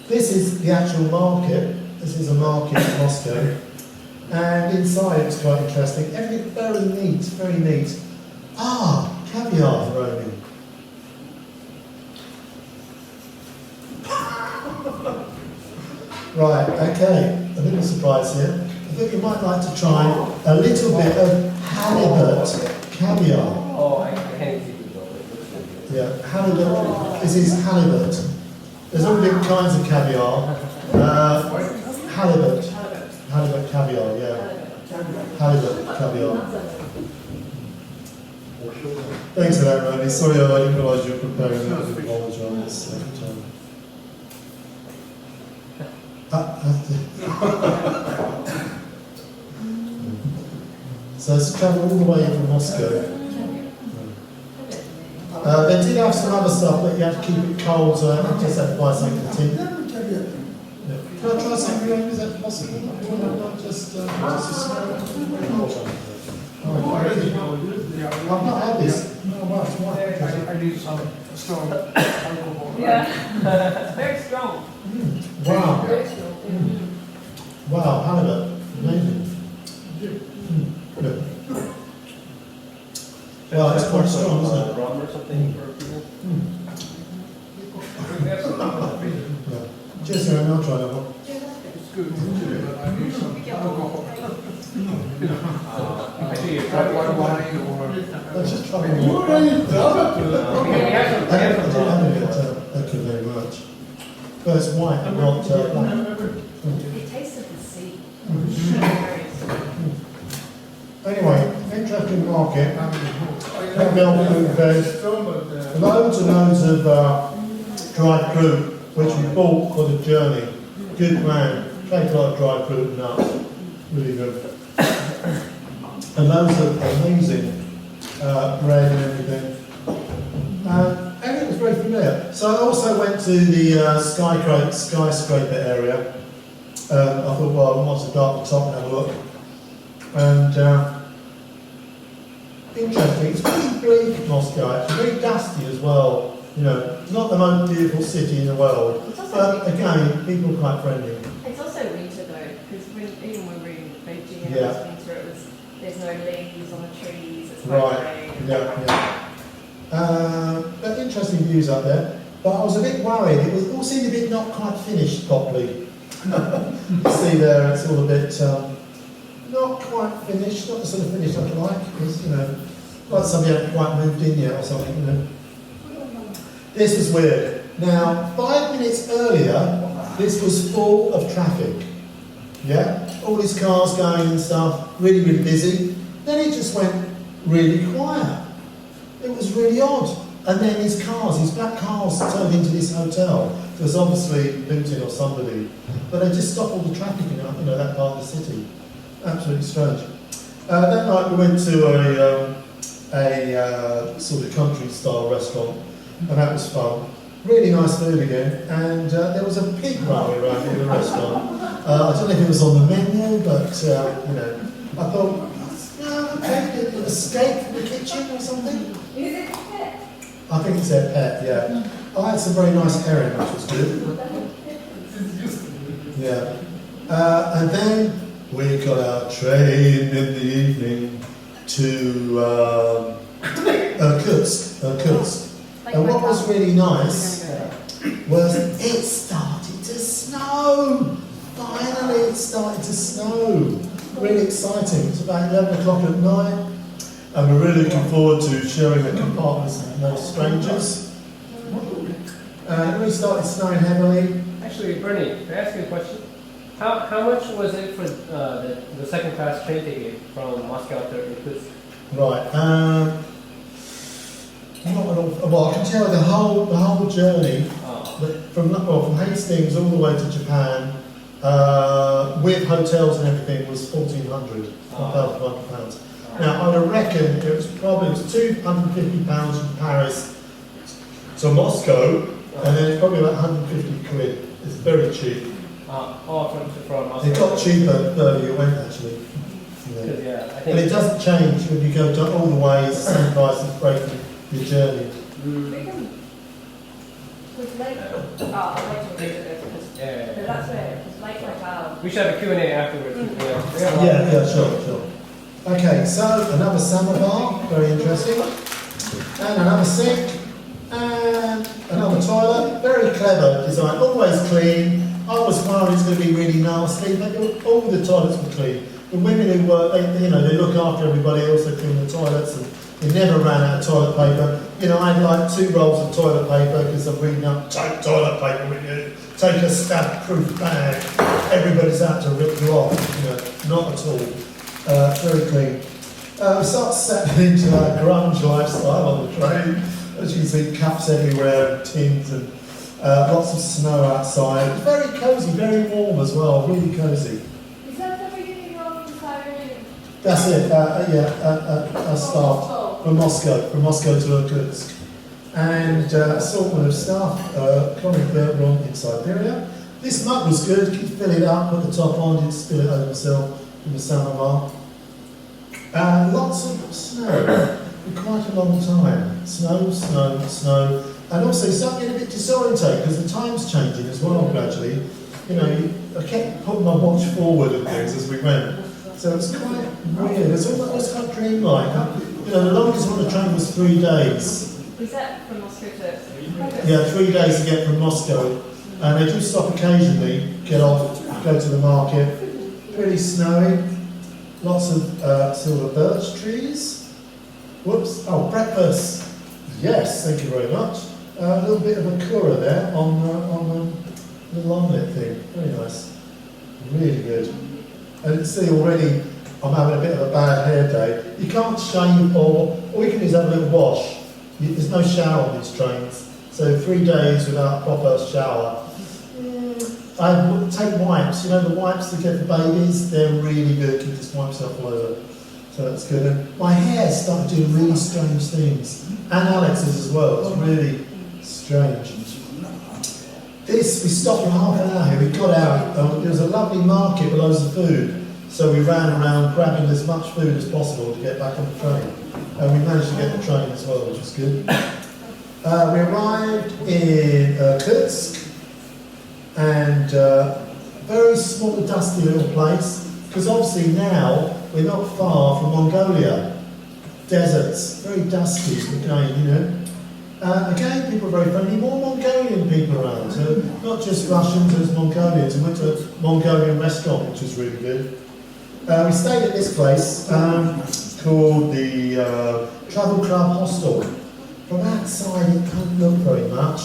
This is the actual market, this is a market in Moscow, and inside it's quite interesting, everything very neat, very neat. Ah, caviar, Romy. Right, okay, a little surprise here. I think you might like to try a little bit of halibut caviar. Oh, I can't see it. Yeah, halibut. This is halibut. There's all different kinds of caviar. Halibut. Halibut caviar, yeah. Halibut caviar. Thanks for that, Romy. Sorry, I didn't realise you were preparing that. I apologise. So it's travel all the way from Moscow. They did have some other stuff, but you have to keep it cold, so I just have to buy something in the tin. Yeah. Can I try something? Is that possible? Not just a smell? I've not had this. No, why? I need some strong alcohol. Yeah. Very strong. Wow. Very strong. Wow, halibut. Amazing. Good. Well, it's quite strong, isn't it? Rum or something for people. We have some rum in the freezer. Yeah. Cheers, Aaron. I'll try that one. It's good, but I need some alcohol. Actually, you Try tried white one. wine or... Let's just try one You more. already done We have some. Thank you very much. But it's white and not black. It tasted the sea. Anyway, interesting market. Milk, food, veg. Loads and loads of dried fruit, which we bought for the journey. Good man. Take a lot of dried fruit and nuts. Really good. And loads of amazing bread and everything. And it was very familiar. So I also went to the skyscraper area. I thought, well, once I got up the top and have a look. And interesting, it's pretty bleak, Moscow, actually, very dusty as well. You know, it's not the most beautiful city in the world. But again, people are quite friendly. It's also winter though, because even when we were in Beijing and Yeah. it was winter, there's no leaves on the trees, it's quite Right, grey. yeah. But interesting views up there. But I was a bit worried, it all seemed a bit not quite finished properly. You see there, it's all a bit not quite finished, not the sort of finish I'd like, because, you know, like somebody hadn't quite moved in yet or something, you know. This was weird. Now, 5 minutes earlier, this was full of traffic. Yeah? All these cars going and stuff, really, really busy. Then it just went really quiet. It was really odd. And then these black cars turned into this hotel. It was obviously Putin or somebody. But they just stopped all the traffic in that part of the city. Absolutely strange. That night we went to a sort of country-style restaurant, and that was fun. Really nice food again, and there was a pig running around in the restaurant. I don't know if it was on the menu, but I thought, okay, did it escape from the kitchen or something? Is it pet? I think it's their pet, yeah. I had some very nice herring, which was good. Yeah. And then we got our train in the evening to Irkutsk. And what was really nice was it started to snow. Finally, it started to snow. Really exciting. It's about 11 o'clock at night, and we're really looking forward to sharing the compartments with no strangers. And it really started snowing heavily. Actually, Bernie, can I ask you a question? How much was it for the second class train ticket from Moscow to Irkutsk? Right. Well, I can tell you the whole journey from Hastings all the way to Japan, with hotels and everything, was £1,400, £1,500. Now, I'd reckon it was probably £250 from Paris to Moscow, and then it's probably about 150 quid. It's very cheap. From Moscow. It got cheaper the further you went, actually. You know. 'Cause, yeah, I And think. it doesn't change when you go all the way, it's the same price as breaking your journey. With Lake, I'll wait till we do this, because Yeah. that's where, because Lake Hotel, We should have a Q&A afterwards. Yeah, sure. Okay, so another samovar, very interesting. And another sink, and another toilet, very clever design, always clean. I was worried it's going to be really nasty, but all the toilets were clean. The women who work, they look after everybody else, they clean the toilets, and they never ran out of toilet paper. You know, I had like 2 rolls of toilet paper because I'm reading up, take toilet paper with you, take a stab-proof bag. Everybody's out to rip you off, not at all. Very clean. We start settling into our grunge lifestyle on the train. As you can see, cups everywhere, and tins, and lots of snow outside. Very cosy, very warm as well, really cosy. is that the beginning of the Siberian? That's it, a start from Moscow to Irkutsk. And assortment of stuff, coming further on in Siberia. This mug was good, could fill it up, put the top on, didn't spill it over myself from the samovar. Lots of snow for quite a long time. Snow. And also you start getting a bit disorientated because the time's changing as well gradually. I kept putting my watch forward and things as we went. So it's quite weird. It's almost quite dreamlike. The longest on the train was 3 days. Is that from Moscow to? Yeah, 3 days to get from Moscow. And they do stop occasionally, get off, go to the market. Pretty snowy. Lots of sort of birch trees. Whoops. Oh, breakfast. Yes, thank you very much. A little bit of a kura there on the little omelette thing. Very nice. Really good. And you can see already I'm having a bit of a bad hair day. You can't shave or all you can do is have a little wash. There's no shower on these trains. So 3 days without a proper shower. I would take wipes, the wipes that get for babies, they're really good, you just wipe yourself all over. So that's good. And my hair started doing really strange things. And Alex's as well, it's really strange. We stopped for half an hour here, we got out, there was a lovely market with loads of food. So we ran around grabbing as much food as possible to get back on the train. And we managed to get the train as well, which was good. We arrived in Irkutsk. And very small, dusty little place, because obviously now we're not far from Mongolia. Deserts, very dusty again, Again, people are very friendly, more Mongolian people around, so not just Russians, there's Mongolians. We went to a Mongolian restaurant, which was really good. We stayed at this place called the Travel Club Hostel. From outside it can't look very much,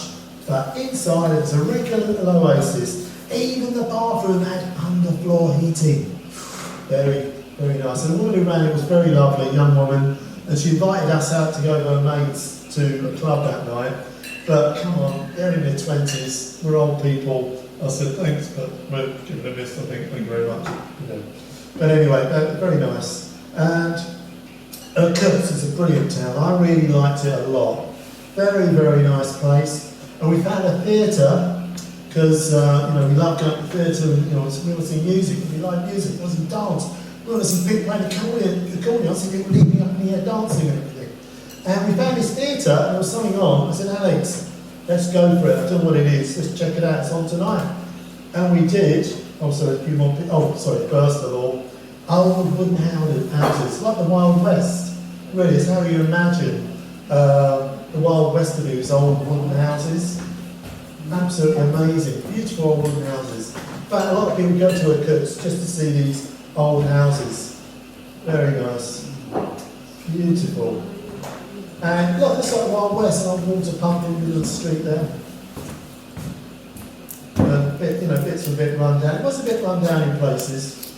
but inside it's a regular little oasis. Even the bathroom had underfloor heating. Very, very nice. And the woman who ran it was very lovely, young woman, and she invited us out to go with her mates to a club that night. But come on, they're in their 20s, we're old people. I said thanks, but we're giving it a miss, I think, thank you very much. But anyway, very nice. And Irkutsk is a brilliant town. I really liked it a lot. Very, very nice place. And we found a theatre, because we love going to theatre, and we want to see music, we like music, we want to see dance, we want to see people playing the accordion, I see people leaping up in the air dancing and everything. And we found this theatre, and there was something on. I said, Alex, let's go for it. I don't know what it is, let's check it out, it's on tonight. And we did. Also, a few more first of all, old wooden houses, like the Wild West. Really, it's how you imagine the Wild West of these old wooden houses. Absolutely amazing, beautiful old wooden houses. In fact, a lot of people go to Irkutsk just to see these old houses. Very nice, beautiful. And look, this is like Wild West, an old water pump in the middle of the street there. Bits were a bit run down. It was a bit run down in places,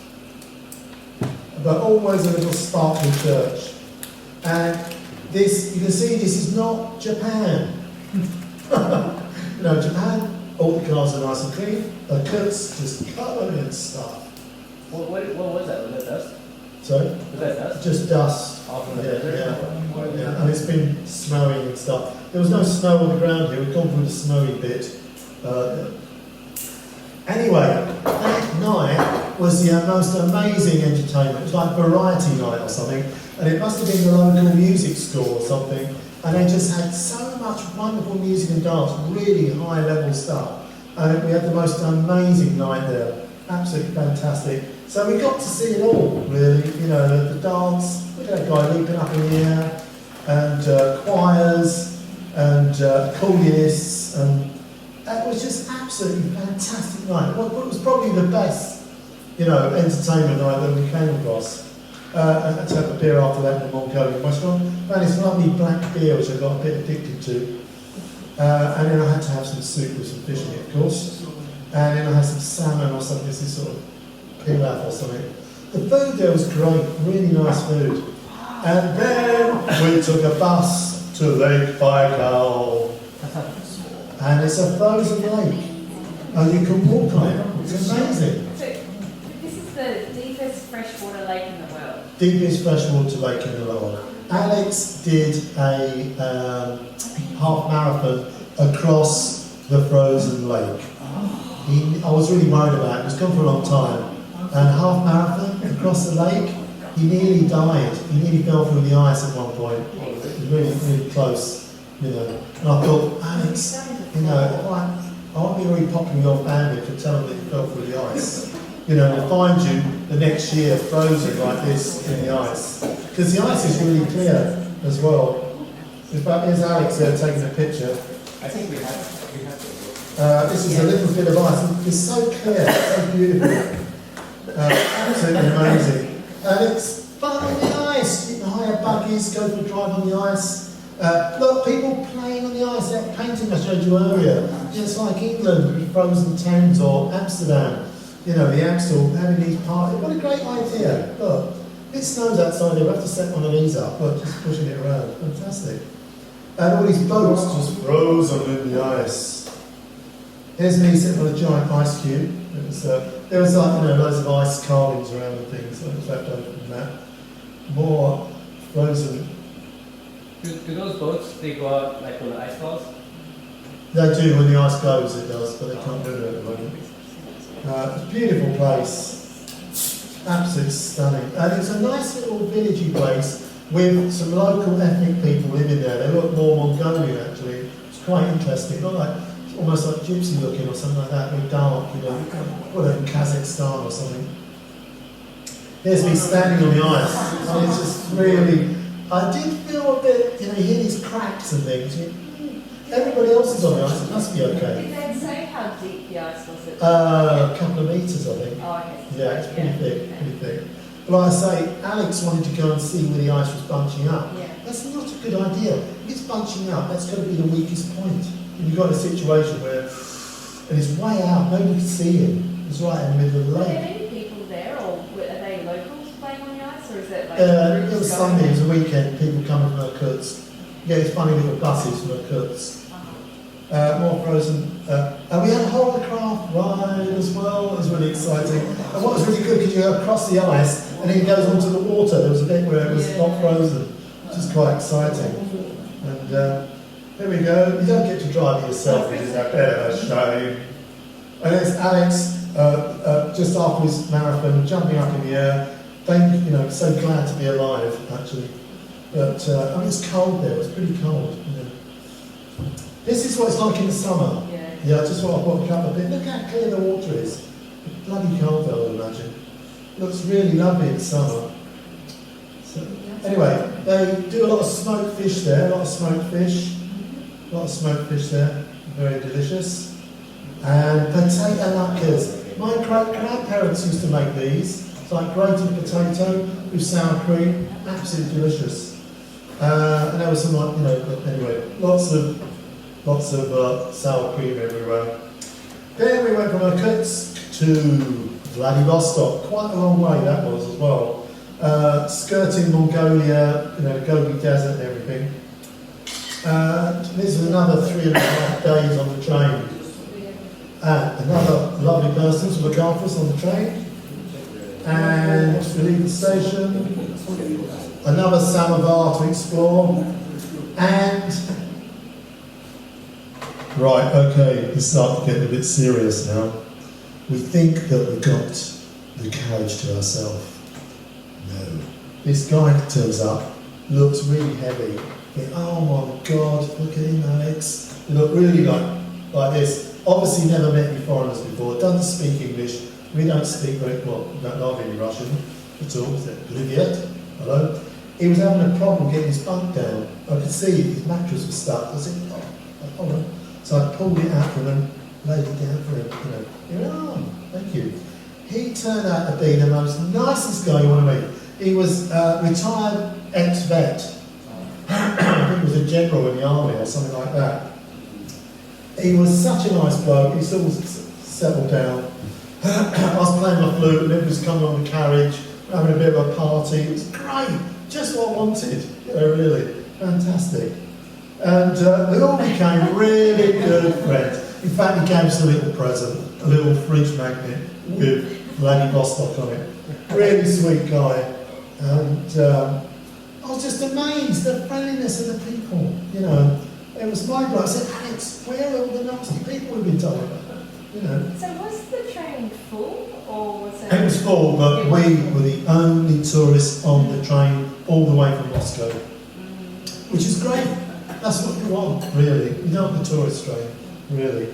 but always a little sparkly church. And this, you can see, this is not Japan. Japan, all the cars are nice and clean. Irkutsk, just covered in stuff. What was that? Was that dust? Sorry? Was that dust? Just dust. Off in the Yeah, desert? yeah, and it's been snowing and stuff. There was no snow on the ground here. We've gone through the snowy bit. Anyway, that night was the most amazing entertainment. It was like variety night or something, and it must have been the local music school or something. And they just had so much wonderful music and dance, really high level stuff. And we had the most amazing night there. Absolutely fantastic. So we got to see it all, really. You know, the dance, we had a guy leaping up in the air, and choirs, and accordionists, and that was just absolutely fantastic night. Well, it was probably the best, you know, entertainment night that we came across. I had to have a beer after that in the Mongolian restaurant. Found this lovely black beer which I got a bit addicted to. And then I had to have some soup with some fish in it, of course. And then I had some salmon or something, this sort of pilaf or something. The food there was great, really nice food. And then we took a bus to Lake Baikal. And it's a frozen lake. And you can walk on it. It's amazing. So, this is the deepest freshwater lake in the world. Deepest freshwater lake in the world. Alex did a half marathon across the frozen lake. I was really worried about it. It was gone for a long time. And half marathon across the lake, he nearly died. He nearly fell through the ice at one point. It was really, really close, you know. And I thought, Alex, you know, I won't be very popular in your family if you tell them that you fell through the ice. You know, we'll find you the next year frozen like this in the ice. Because the ice is really clear as well. In fact, here's Alex there taking a picture. I think we have to. This is a little bit of ice. It's so clear, so beautiful. Absolutely amazing. And it's fun on the ice. You can hire buggies, go for a drive on the ice. Look, people playing on the ice. That painting I showed you earlier. It's like England with frozen Thames or Amsterdam. You know, the Amstel having these parties. What a great idea. Look, it snows outside here. We have to set one of these up. Look, just pushing it around. Fantastic. And all these boats just frozen in the ice. Here's me sitting on a giant ice cube. There was like, you know, loads of ice carvings around and things. So it's left over from that. More frozen. Do those boats, they go out like when the ice falls? They do, when the ice goes it does, but they can't do it at the moment. It's a beautiful place. Absolutely stunning. And it's a nice little villagey place with some local ethnic people living there. They look more Mongolian actually. It's quite interesting. Not like, almost like gypsy looking or something like that, with dark, you know, whatever, Kazakhstan or something. Here's me standing on the ice. And it's just really, I did feel a bit, you know, you hear these cracks and things. Everybody else is on the ice, it must be okay. Did they say how deep the ice was? A couple of metres, I think. Oh, okay. Yeah, it's pretty thick, pretty thick. But like I say, Alex wanted to go and see where the ice was bunching up. Yeah. That's not a good idea. If it's bunching up, that's going to be the weakest point. And you've got a situation where, and it's way out, nobody can see him. It's right in the middle of the Were there lake. many people there, or are they locals playing on the ice, or is it like It groups was going? Sunday, it was a weekend, people coming from Irkutsk. Yeah, these funny little buses from Irkutsk. More frozen. And we had a hovercraft ride as well. It was really exciting. And what was really good, because you go across the ice and then it goes onto the water. There was a bit where it was not frozen, which is quite exciting. And there we go. You don't get to drive it yourself, which is a bit of a shame. And there's Alex just after his marathon, jumping up in the air. You know, so glad to be alive, actually. But I mean, it's cold there. It's pretty cold. You know. This is what it's like in the summer. Yeah, I just want to walk up a bit. Look how clear the water is. It's bloody cold, I would imagine. Looks really lovely in summer. So, anyway, they do a lot of smoked fish there. A lot of smoked fish. A lot of smoked fish there. Very delicious. And potato latkes. My great-grandparents used to make these. It's like grated potato with sour cream. Absolutely delicious. And there was some, like, you know, anyway, lots of sour cream everywhere. Then we went from Irkutsk to Vladivostok. Quite a long way that was as well. Skirting Mongolia, you know, Gobi Desert and everything. This is another 3.5 days on the train. Another lovely person to look after us on the train. And we leave the station. Another samovar to explore. And right, okay, we start getting a bit serious now. We think that we've got the carriage to ourselves. No. This guy turns up, looks really heavy. Think, oh my God, look at him, Alex. He looked really like this. Obviously never met any foreigners before, doesn't speak English. We don't speak very well, don't know any Russian at all. Is it Lydia? Hello? He was having a problem getting his bunk down. I could see his mattress was stuck. I said, oh, hold on. So I pulled it out for him and laid it down for him. He went, oh, thank you. He turned out to be the most nicest guy you want to meet. He was retired ex-vet. I think he was a general in the army or something like that. He was such a nice bloke. He sort of settled down. I was playing my flute and everybody was coming on the carriage, having a bit of a party. It was great. Just what I wanted. Really. Fantastic. And we all became really good friends. In fact, he gave us a little present, a little fridge magnet with Vladivostok on it. Really sweet guy. And I was just amazed at the friendliness of the people, you know. It was my blood. I said, Alex, where are all the nasty people we've been talking about? You know. So was the train full, or was it? It was full, but we were the only tourists on the train all the way from Moscow, which is great. That's what you want, really. You don't want the tourist train, really.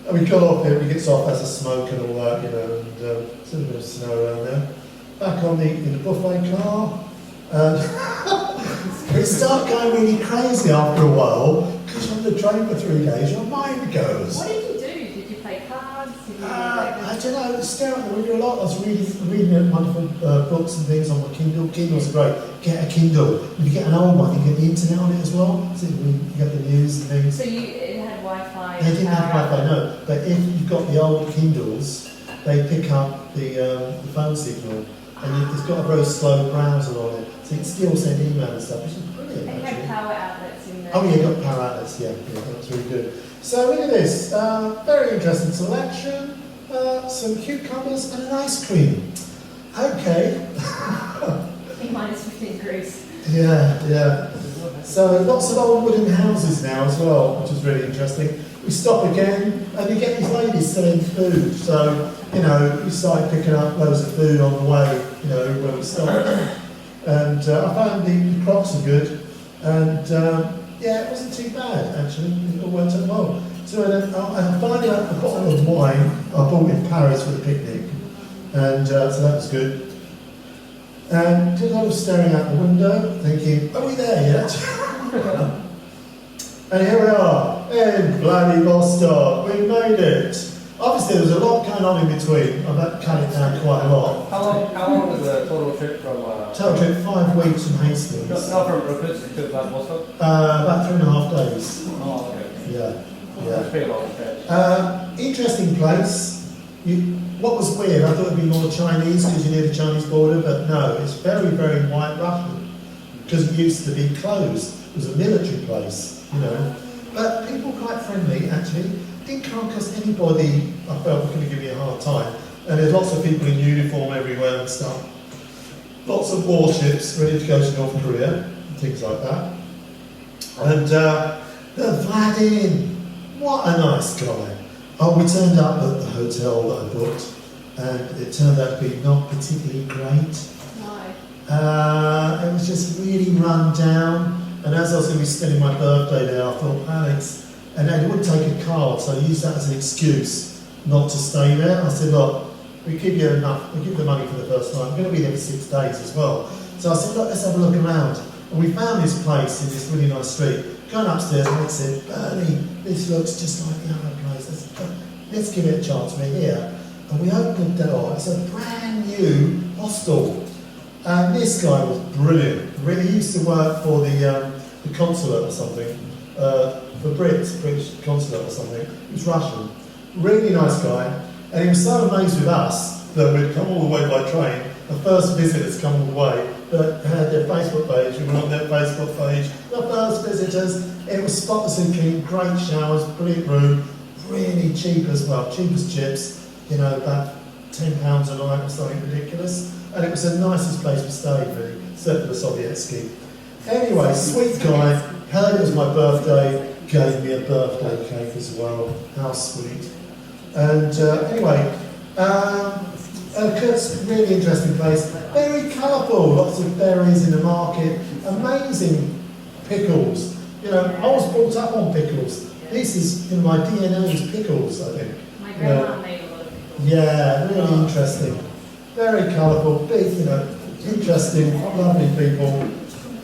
And we got off there, we get off as a smoke and all that, you know, and there's a bit of snow around there. Back on in the buffet car, and we start going really crazy after a while, because you're on the train for 3 days, your mind goes. What did you do? Did you play cards? Did you I don't know, stare at the window a lot. I was reading wonderful books and things on my Kindle. Kindles are great. Get a Kindle. If you get an old one, you get the internet on it as well. So you get the news and things. So it had Wi-Fi? They didn't have Wi-Fi, no. But if you've got the old Kindles, they pick up the phone signal. And it's got a very slow browser on it. So you can still send email and stuff, which is brilliant. It had power outlets in there. Oh yeah, got power outlets, yeah, that's really good. So look at this, very interesting selection, some cucumbers and an ice cream. Okay. Minus 15 degrees. Yeah. So lots of old wooden houses now as well, which is really interesting. We stop again, and you get these ladies selling food. So, you know, we started picking up loads of food on the way, you know, when we stopped. And I found the crocs are good, and yeah, it wasn't too bad actually. It all worked out well. So I finally had a bottle of wine I bought in Paris for the picnic, and so that was good. And did a lot of staring out the window, thinking, are we there yet? And here we are in Vladivostok. We made it. Obviously, there was a lot going on in between. I've had to cut it down quite a lot. How long was the total trip from? Total trip 5 weeks from Hastings. No, from Irkutsk to Vladivostok. About 3.5 days. Oh, okay. Yeah. That's pretty long stretch. Interesting place. What was weird, I thought it'd be more Chinese because you're near the Chinese border, but no, it's very, very white Russian because it used to be closed. It was a military place, you know. But people were quite friendly, actually. Didn't come across anybody I felt was going to give me a hard time. And there's lots of people in uniform everywhere and stuff. Lots of warships ready to go to North Korea, things like that. And the Vladin, what a nice guy. Oh, we turned up at the hotel that I booked, and it turned out to be not particularly great. No. It was just really run down, and as I was going to be spending my birthday there, I thought, Alex, and they wouldn't take a card, so I used that as an excuse not to stay there. I said, look, we give you enough, we give the money for the first time, I'm going to be there for 6 days as well. So I said, look, let's have a look around. And we found this place in this really nice street. Going upstairs, and they said, Bernie, this looks just like the other place. Let's give it a chance, we're here. And we opened the door, it's a brand new hostel. And this guy was brilliant. He used to work for the consulate or something, for British consulate or something. He was Russian. Really nice guy. And he was so amazed with us that we'd come all the way by train. The first visitors come all the way, that had their Facebook page. We were on their Facebook page. The first visitors, it was spotless and clean, great showers, brilliant room, really cheap as well, cheap as chips, you know, but £10 a night or something ridiculous. And it was the nicest place we stayed, really, except for the Sovietsky. Anyway, sweet guy, heard it was my birthday, gave me a birthday cake as well. How sweet. And anyway, Kurt's a really interesting place. Very colourful, lots of berries in the market, amazing pickles. You know, I was brought up on pickles. This is in my DNA is pickles, I think. My grandma made a lot of pickles. Yeah, really interesting. Very colourful, big, you know, interesting, lovely people.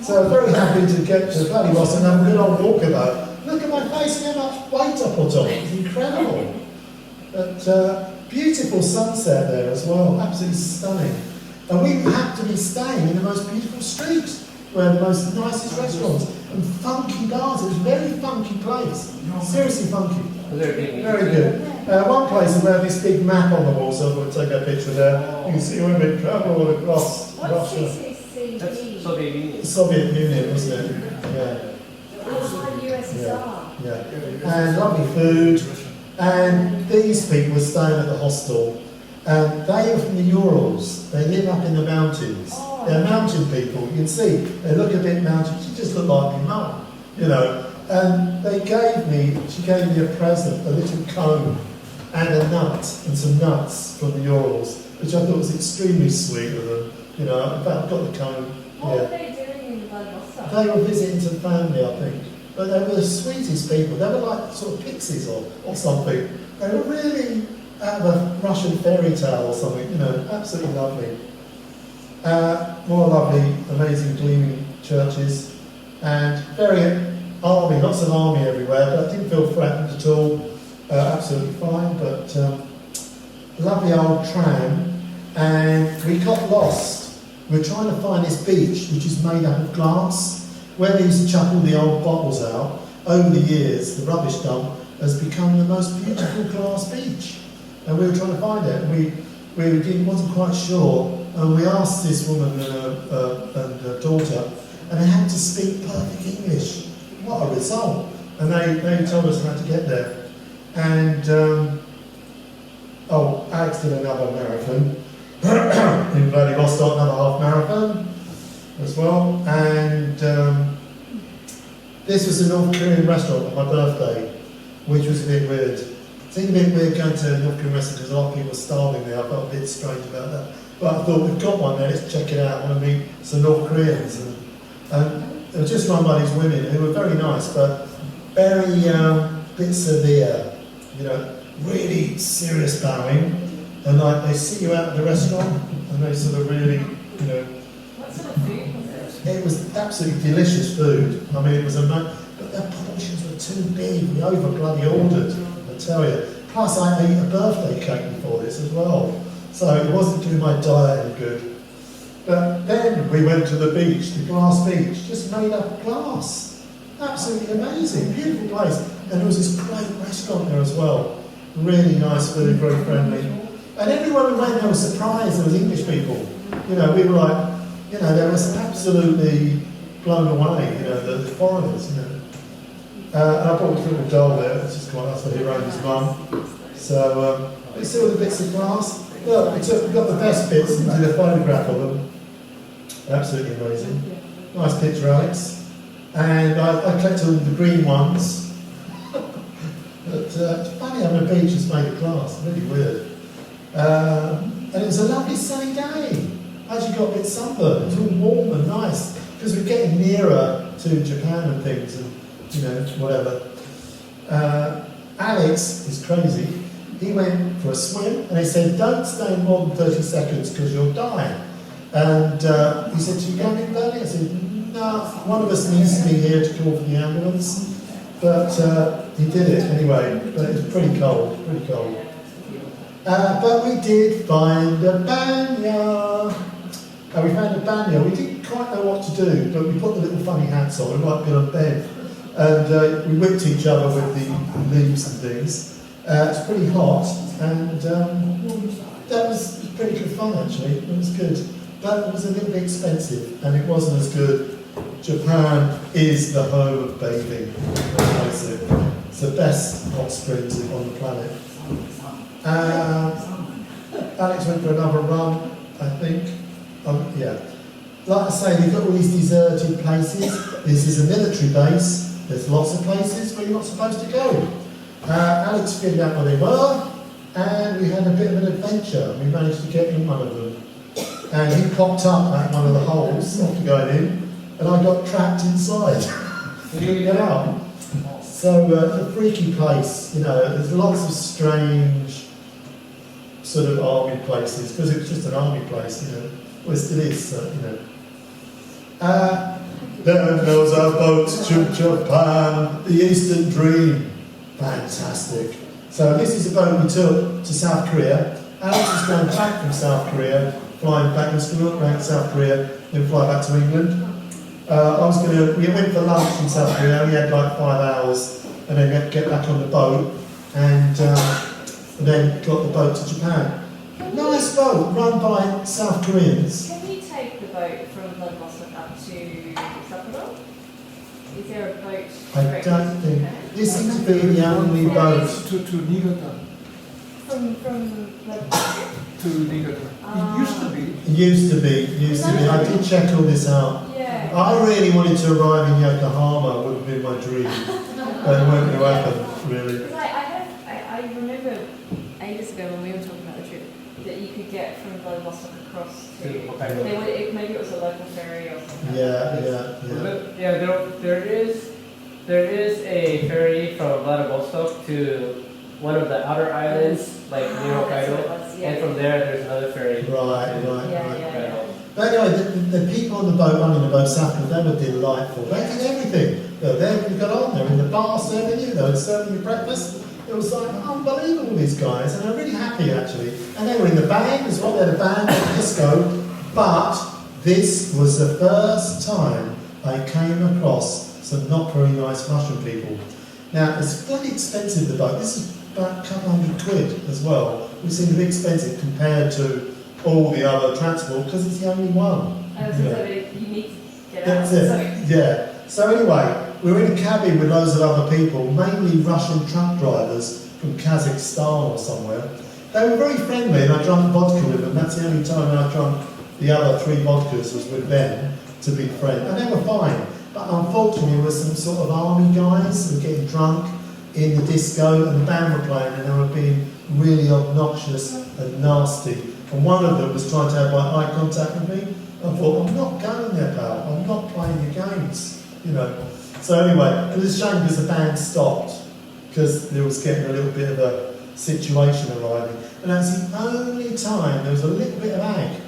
So very happy to get to Vladivostok and have a good old walkabout. Look at my face and how much weight I put on. It's incredible. But beautiful sunset there as well, absolutely stunning. And we happened to be staying in the most beautiful street, where the most nicest restaurants and funky bars. It was a very funky place, seriously funky. Very good. One place where this big map on the wall, so we'll take a picture there. You can see we've been travelling all across What's Russia. CCCB? That's Soviet Union. Soviet Union, wasn't it? Yeah. USSR. Yeah. And lovely food. And these people were staying at the hostel. And they are from the Urals. They live up in the mountains. Oh. They're mountain people. You can see they look a bit mountain. She just looked like my mum, you know. And she gave me a present, a little comb and a nut and some nuts from the Urals, which I thought was extremely sweet of them. You know, in fact, I've got the comb. What Yeah. were they doing in Vladivostok? They were visiting some family, I think. But they were the sweetest people. They were like sort of pixies or something. They were really out of a Russian fairy tale or something, you know, absolutely lovely. More lovely, amazing, gleaming churches. And very army, lots of army everywhere, but I didn't feel threatened at all. Absolutely fine, but lovely old tram. And we got lost. We were trying to find this beach, which is made up of glass. Where they used to chuck all the old bottles out, over the years, the rubbish dump has become the most beautiful glass beach. And we were trying to find it, and we wasn't quite sure. And we asked this woman and her daughter, and they had to speak perfect English. What a result! And they told us how to get there. And Alex did another marathon in Vladivostok, another half marathon as well. And this was a North Korean restaurant on my birthday, which was a bit weird. It seemed a bit weird going to a North Korean restaurant because a lot of people were starving there. I felt a bit strange about that. But I thought, we've got one there, let's check it out. I want to meet some North Koreans. And it was just run by these women who were very nice, but very bit severe. You know, really serious bowing. And like they see you out of the restaurant and they sort of really, you know. What sort of food was it? It was absolutely delicious food. I mean, it was but their portions were too big. We over bloody ordered, I tell you. Plus, I ate a birthday cake before this as well, so it wasn't doing my diet any good. But then we went to the beach, the glass beach, just made up of glass. Absolutely amazing, beautiful place. And there was this great restaurant there as well. Really nice food, very friendly. And everywhere we went, there was surprised there was English people. You know, we were like, you know, they was absolutely blown away, you know, the foreigners, you know. And I brought a little doll there, which is quite nice for Hirona's mum. So, we see all the bits of glass. Look, we got the best bits and did a photograph of them. Absolutely amazing. Nice picture, Alex. And I collected all the green ones. But it's funny having a beach that's made of glass, really weird. And it was a lovely sunny day. I actually got a bit sunburned. It was all warm and nice because we're getting nearer to Japan and things, and you know, whatever. Alex is crazy. He went for a swim and they said, don't stay more than 30 seconds because you'll die. And he said, "Do you go in early?" I said, "No, one of us needs to be here to call for the ambulance." But he did it anyway, but it was pretty cold, pretty cold. But we did find a banya. We found a banya. We didn't quite know what to do, but we put the little funny hats on. We might be on bed. And we whipped each other with the leaves and things. It's pretty hot, and that was pretty good fun actually. It was good. But it was a little bit expensive, and it wasn't as good. Japan is the home of bathing. It's the best hot springs on the planet. Alex went for another run, I think. Yeah. Like I say, they've got all these deserted places. This is a military base. There's lots of places where you're not supposed to go. Alex figured out where they were, and we had a bit of an adventure. We managed to get in one of them. And he popped up at one of the holes after going in, and I got trapped inside. We couldn't get out. So it's a freaky place, you know, there's lots of strange sort of army places, because it's just an army place, you know. Well, it still is, you know. Then goes our boat to Japan, the Eastern Dream. Fantastic. So this is a boat we took to South Korea. Alex was going back from South Korea, flying back, was going to look around South Korea, then fly back to England. We went for lunch in South Korea, we had like 5 hours, and then get back on the boat, and then got the boat to Japan. Nice boat, run by South Koreans. Can you take the boat from Vladivostok up to Sapporo? Is there a boat? I don't think, this seems to be the only boat. To Niigata. From Vladivostok? To Niigata. It used to be. Used to be. I did check all this out. Yeah. I really wanted to arrive in Yokohama, would have been my dream. But it weren't going to happen, really. Because I remember ages ago when we were talking about the trip that you could get from Vladivostok across to Hokkaido. maybe it was a local ferry or something. Yeah, there is a ferry from Vladivostok to one of the outer islands, like near That's what it Hokkaido, was, yeah. and from there there's another ferry. Right. Yeah. But anyway, the people on the boat, running the boat south, they were delightful. They did everything. They were there when you got on, they were in the bar serving you, they were serving you breakfast. It was like unbelievable, these guys, and I'm really happy actually. And they were in the band as well, they had a band, a disco. But this was the first time I came across some not very nice Russian people. Now, it's bloody expensive, the boat. This is about a couple £100 as well, which seems a bit expensive compared to all the other transport, because it's the only one. So you need to get out. That's it, yeah. So anyway, we were in a cabin with loads of other people, mainly Russian truck drivers from Kazakhstan or somewhere. They were very friendly, and I drank vodka with them. That's the only time I drank the other 3 vodkas was with them to be friends. And they were fine. But unfortunately, there were some sort of army guys who were getting drunk in the disco, and the band were playing, and they were being really obnoxious and nasty. And one of them was trying to have eye contact with me. I thought, I'm not going there, pal. I'm not playing your games, you know. So anyway, it was a shame because the band stopped, because there was getting a little bit of a situation arriving. And that's the only time there was a little bit of ag.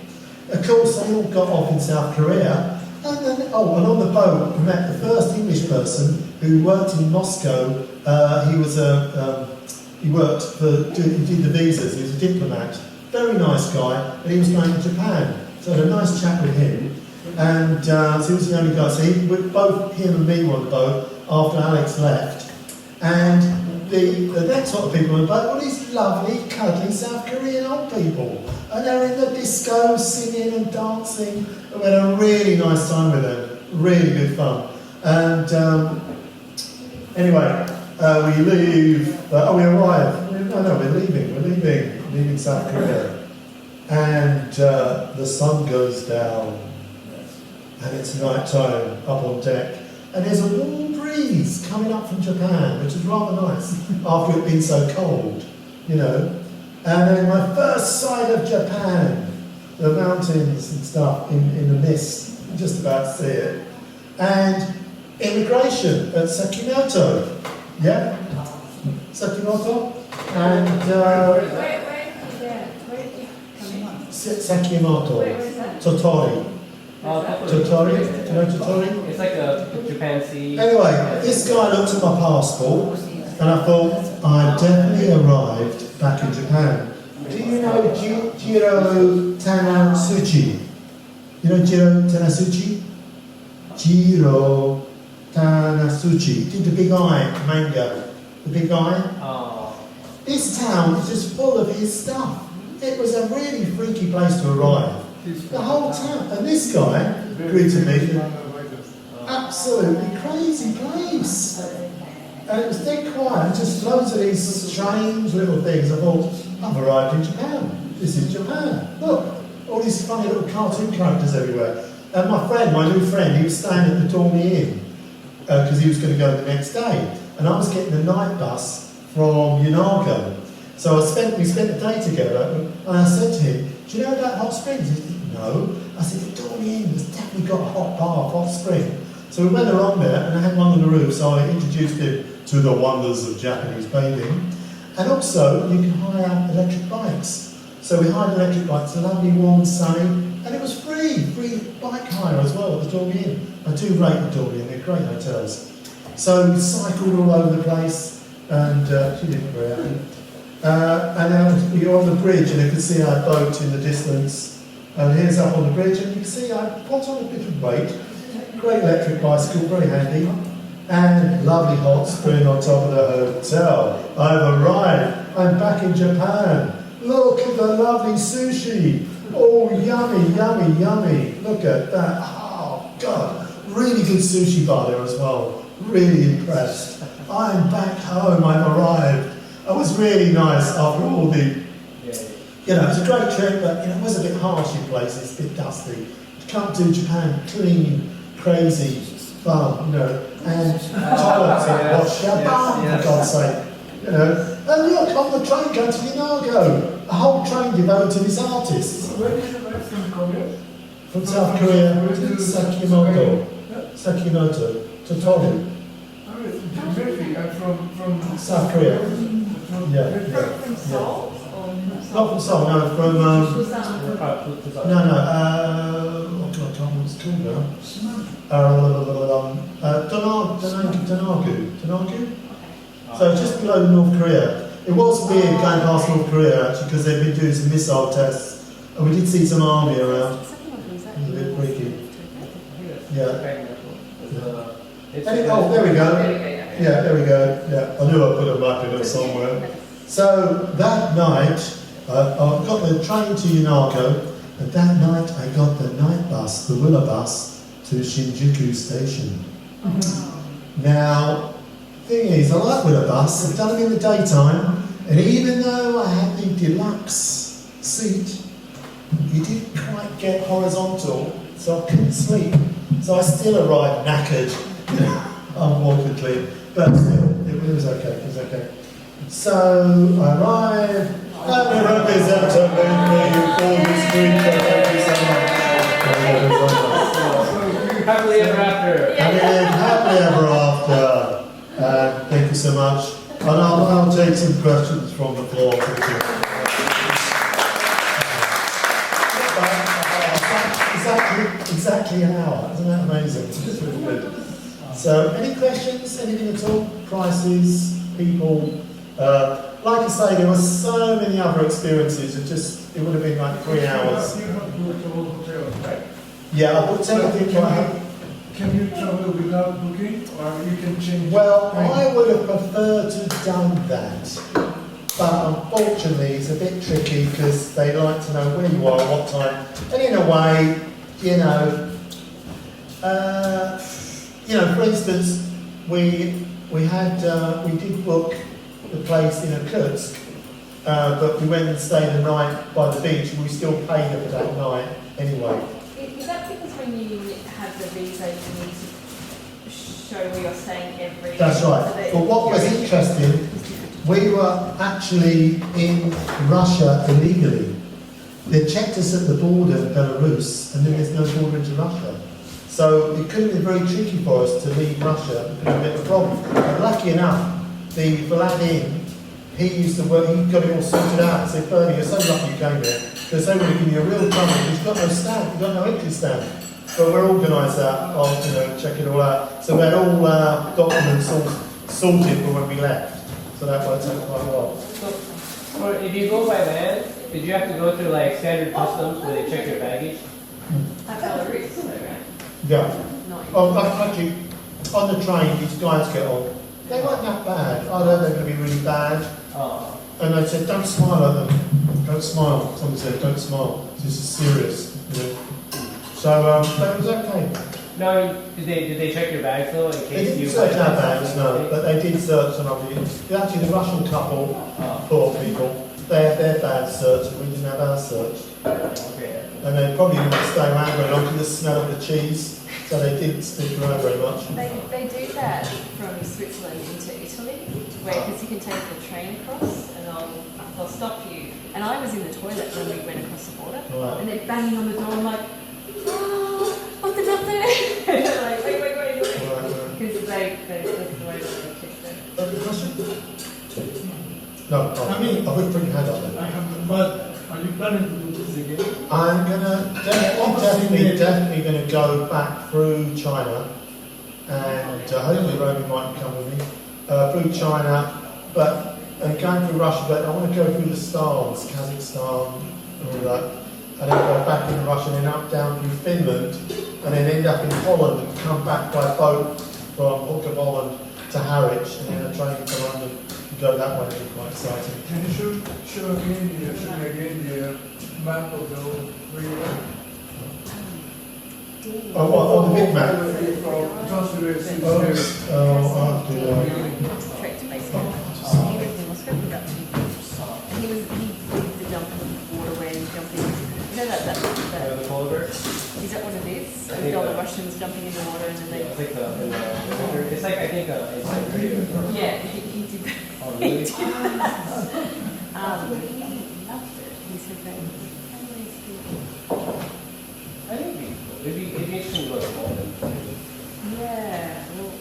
Of course, they all got off in South Korea. And then, and on the boat, we met the first English person who worked in Moscow. He did the visas. He was a diplomat. Very nice guy, and he was going to Japan. So I had a nice chat with him, and so he was the only guy. So both him and me were on the boat after Alex left, and the next sort of people on the boat were these lovely, cuddly South Korean old people, and they were in the disco singing and dancing. We had a really nice time with them, really good fun. And anyway, we leave. We arrive. No, we're leaving South Korea. And the sun goes down, and it's night time up on deck, and there's a warm breeze coming up from Japan, which is rather nice after it being so cold, you know. And then my first sight of Japan, the mountains and stuff in the mist, I'm just about to see it, and immigration at Sakimoto, yeah, Sakimoto, and Where did you come in? Sakimoto, Where is that? Totori. Totori, do you know Totori? It's like a Japan Sea. Anyway, this guy looked at my passport, and I thought, I definitely arrived back in Japan. Do you know Jiro Tanasuchi? You know Jiro Tanasuchi? Jiro Tanasuchi. Did the big eye manga? The big eye? Oh. This town is just full of his stuff. It was a really freaky place to arrive. The whole town. And this guy greeted me. Absolutely crazy place. And it was dead quiet, just loads of these strange little things. I thought, I've arrived in Japan. this is Japan. Look, all these funny little cartoon characters everywhere. And my friend, my new friend, he was staying at the Dormy Inn because he was going to go the next day. And I was getting the night bus from Unago. So we spent the day together, and I said to him, do you know about hot springs? He said, no. I said, the Dormy Inn has definitely got a hot bath, hot spring. So we went along there, and I had one on the roof, so I introduced him to the wonders of Japanese bathing. And also, you can hire electric bikes. So we hired electric bikes, lovely, warm, sunny, and it was free bike hire as well at the Dormy Inn. I do rate the Dormy Inn, they're great hotels. So we cycled all over the place, and she didn't very happy. And we were on the bridge, and you could see our boat in the distance. And here's up on the bridge, and you can see I put on a bit of weight. Great electric bicycle, very handy. And lovely hot spring on top of the hotel. I've arrived. I'm back in Japan. Look at the lovely sushi. Oh, yummy, yummy, yummy. Look at that. Oh, God. Really good sushi bar there as well. Really impressed. I'm back home. I've arrived. It was really nice after all the, you know, it was a great trip, but it was a bit harsh in places, a bit dusty. To come to Japan, clean, crazy, fun, you know, and toilets and wash your bum, for God's sake, you know. And look, on the train going to Unago, a whole train devoted to this artist. Where did you come from Korea? From South Korea, Sakimoto, Tottori. Really, from South Korea. Yeah. From Seoul? Or Not from Seoul, no, from, Busan? oh God, I can't remember what it's called now. Donagu. So just below North Korea. It was weird going past North Korea actually because they've been doing some missile tests and we did see some army around. It was a bit freaky. Yeah. Oh, there we go. Yeah, there we go. Yeah, I knew I put a map in there somewhere. So that night, I got the train to Unago, and that night I got the night bus, the Willa bus, to Shinjuku Station. Now, thing is, I like Willa bus. I've done them in the daytime, and even though I had the deluxe seat, you didn't quite get horizontal, so I couldn't sleep. So I still arrived knackered, unwontedly, but still, it was okay. It was okay. So I arrived. Happy representative for this week. Thank you so much. Happily ever after. Happily ever after. Thank you so much. And I'll take some questions from the floor. Thank you. Exactly an hour. Isn't that amazing? It's really good. So, any questions? Anything at all? Prices, people? Like I say, there were so many other experiences. It would have been like 3 hours. You have booked all hotels, right? Yeah, I booked everything. Can you travel without booking, or you can change? Well, I would have preferred to have done that, but unfortunately, it's a bit tricky because they like to know where you are, what time, and in a way, you know, for instance, we did book the place in Irkutsk, but we went and stayed a night by the beach, and we still paid her for that night anyway. Is that because when you have the visa, you need to show where you're staying every? That's right. But what was interesting, we were actually in Russia illegally. They checked us at the border in Belarus, and then there's no border into Russia. So it could have been very tricky for us to leave Russia. It could have been a problem. But lucky enough, the Vlad he used to work, he got it all sorted out. He said, Bernie, you're so lucky you came here, because they would have given you a real trouble. He's got no stamp, he's got no entry stamp. But we're organised that, check it all out. So we had all our documents all sorted for when we left. So that worked out quite well. So, if you go by land, did you have to go through like standard customs where they check your baggage? At Belarus, right? Yeah. Not Oh, actually, on the train, these guys get on. They weren't that bad. I know they're going to be really bad. Oh. And they said, don't smile at them. Don't smile. Someone said, don't smile. This is serious. You know? So that was okay. No, did they check your bags though in They case didn't you? search our bags, no, but they did search some of the. Actually, the Russian couple, poor people, they had their bad search, and we didn't have our search. Okay. And they probably didn't stay around very long because the smell of the cheese, so they didn't stick around very much. They do that from Switzerland into Italy, where because you can take the train across and they'll stop you. And I was in the toilet when we went across the border, Right. and they're banging on the door. I'm like, oh, they're not there. And they're like, wait. Right, Because that's the way that they check them. Any question? No, I would bring your hand up then. I have, but are you planning to do this again? I'm gonna definitely gonna go back through China, and hopefully Romy might come with me through China, and going through Russia. But I want to go through the stans, Kazakhstan, and all that, and then go back into Russia, and then up down through Finland, and then end up in Holland and come back by boat from Hook of Holland to Harwich, and then a train to London and go that way. It'll be quite exciting. Can you show me again the map of the whole region? Oh, what, on the big map? Transiberian. Oh, I'll have to. Trek to base camp. He lived in Moscow for about 2 years. And he did the jump in the water where you jump in. You know that The polar bear? is that what it is? I think All the that- Russians jumping in the water and then they... It's like it's like I think in Siberia. Yeah, he did that. Oh, really? He loved it. He said that. I think it'd be interesting to go to Poland. Yeah. Well,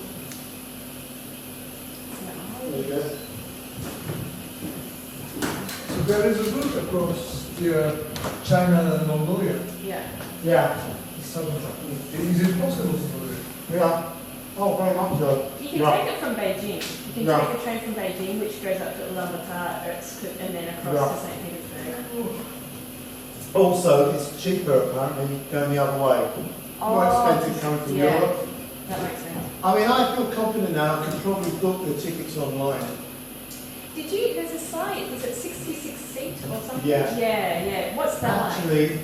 So there is a route across here, China and Mongolia. yeah. Yeah, Is it possible to do it? yeah. Oh, very much so. You can Yeah. take it from Beijing. You can Yeah. take a train from Beijing, which goes up to Ulaanbaatar, Irkutsk, and then across Yeah. to St. Petersburg. Also, it's cheaper apparently going the other way. More expensive coming from yeah. Europe. That makes sense. I mean, I feel confident now. I could probably book the tickets online. Did you? There's a site. Was it 66 seat or something? Yeah. Yeah. What's that like? Actually,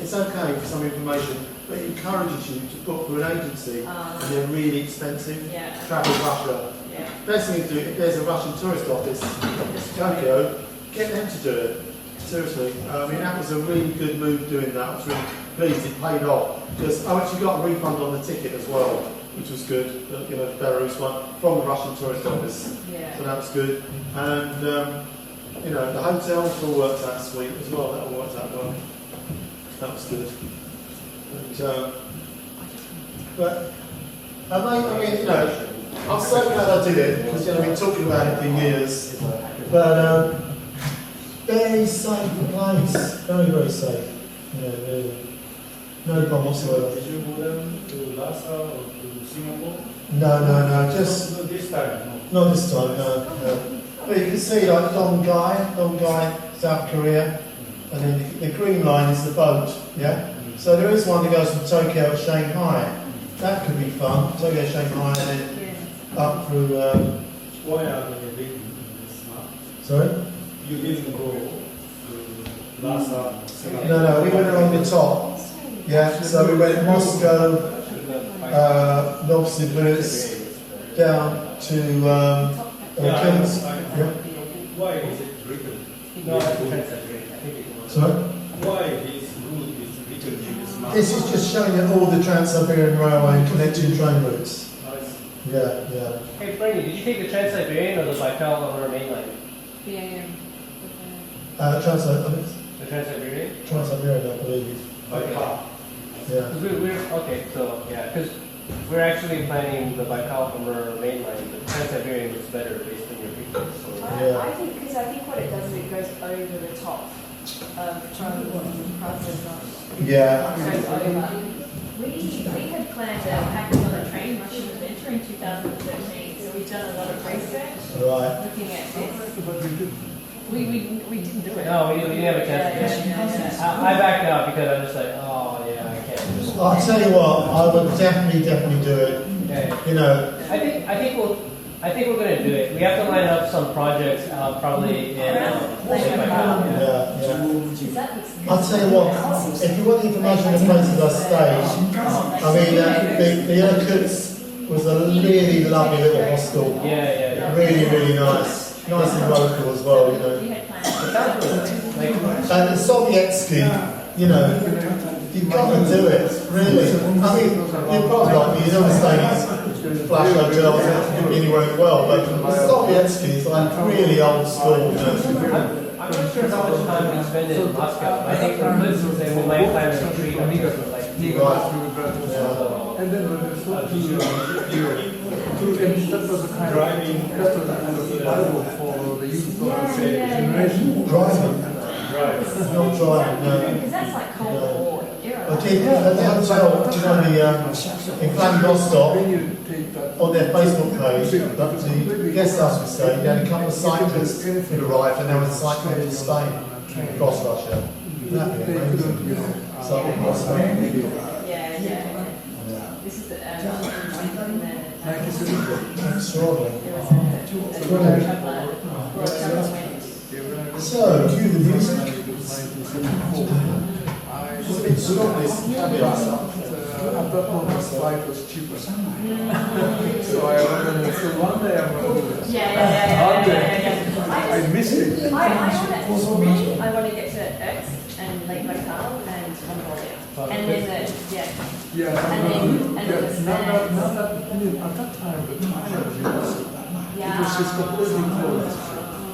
it's okay for some information, but it encourages you to book through an agency, and they're really expensive. Yeah. Travel Russia. Yeah. Best thing to do, if there's a Russian tourist office in Tokyo, get them to do it. Seriously, I mean that was a really good move doing that. I was really pleased it paid off because I actually got a refund on the ticket as well, which was good. The Belarus one from the Russian tourist office, so Yeah. that was good. And the hotels all worked out sweet as well. That all worked out well. That was good. And, but I mean, I'm so glad I did it because I've been talking about it for years. But very safe place, very very safe. Yeah, really. No problem whatsoever. Did you go down to Lhasa or to Singapore? No, just Not this time, no. not this time. No. But you can see like Dongai, South Korea, and then the green line is the boat. Yeah. So there is one that goes from Tokyo to Shanghai. That could be fun. Tokyo, Shanghai, and then Yeah. up through. Why are they big in this map? Sorry. You didn't go to Lhasa, Singapore? No, we went along the top. Yeah. So we went Moscow, Novosibirsk, down to Kings. Yeah. Why is it written? No, that's Transiberian. I think it was. Sorry. Why this route is written in this map? This is just showing you all the Transiberian Railway and connecting train routes. I see. Yeah. Hey, Bernie, did you take the Transiberian or the Baikal on our main line? Yeah. The Transiberian? Transiberian, I believe. By car. Yeah. 'Cause we're okay, so yeah, because we're actually planning the Baikal from our main line. The Transiberian looks better based on your pictures. So. Yeah. I think what it does is it goes over the top of Transiberian. Yeah. Goes over. We had planned a package on a train Russian adventure in 2013, so we've done a lot of research Right. looking at this. We didn't do it. No, we didn't have a chance to do it. Yeah. I backed out because I'm just like, oh yeah, I can't. I'll tell you what, I would definitely do it. Okay. You know, I think we're gonna do it. We have to line up some projects probably in Like Baikal. yeah. That looks good. I'll tell you what, if you want information on the places I stayed, I mean, the Irkutsk was a really lovely little hostel. Yeah. Really, really nice. nice and local as well, you know. You had plans. It sounds really nice. And the Sovietsky, you know, you've got to do it, really. I mean, you're probably like me, you don't stay in flash hotels and anywhere in the world, but the Sovietsky is like really old school, you know. I'm not sure how much time we spend in Moscow. I think for Liz was saying we might plan a retreat. I think it was like And then when they start to and that was a kind of Bible for the youth of the generation. Driving. Not driving, no. Because that's like Cold War era. Okay, at the hotel, you know, in Vladivostok, on their Facebook page, the guest house we stayed, they had a couple of cyclists who'd arrived and they were cycling to Spain, across Russia. That'd be amazing. Cycling across Spain. Yeah. This is the, Extraordinary. there was a traveller, world traveller went. So, cue the music. It's a bit strong, this caveat stuff. At that moment, flight was cheaper. So I remember, so one day I'm going to do this. Yeah. I missed it. I really, I want to get to X and Lake Baikal and Mongolia. And then and then At that time, the China was impossible. It was just completely closed.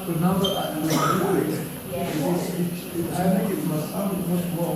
But now that I think it must be much more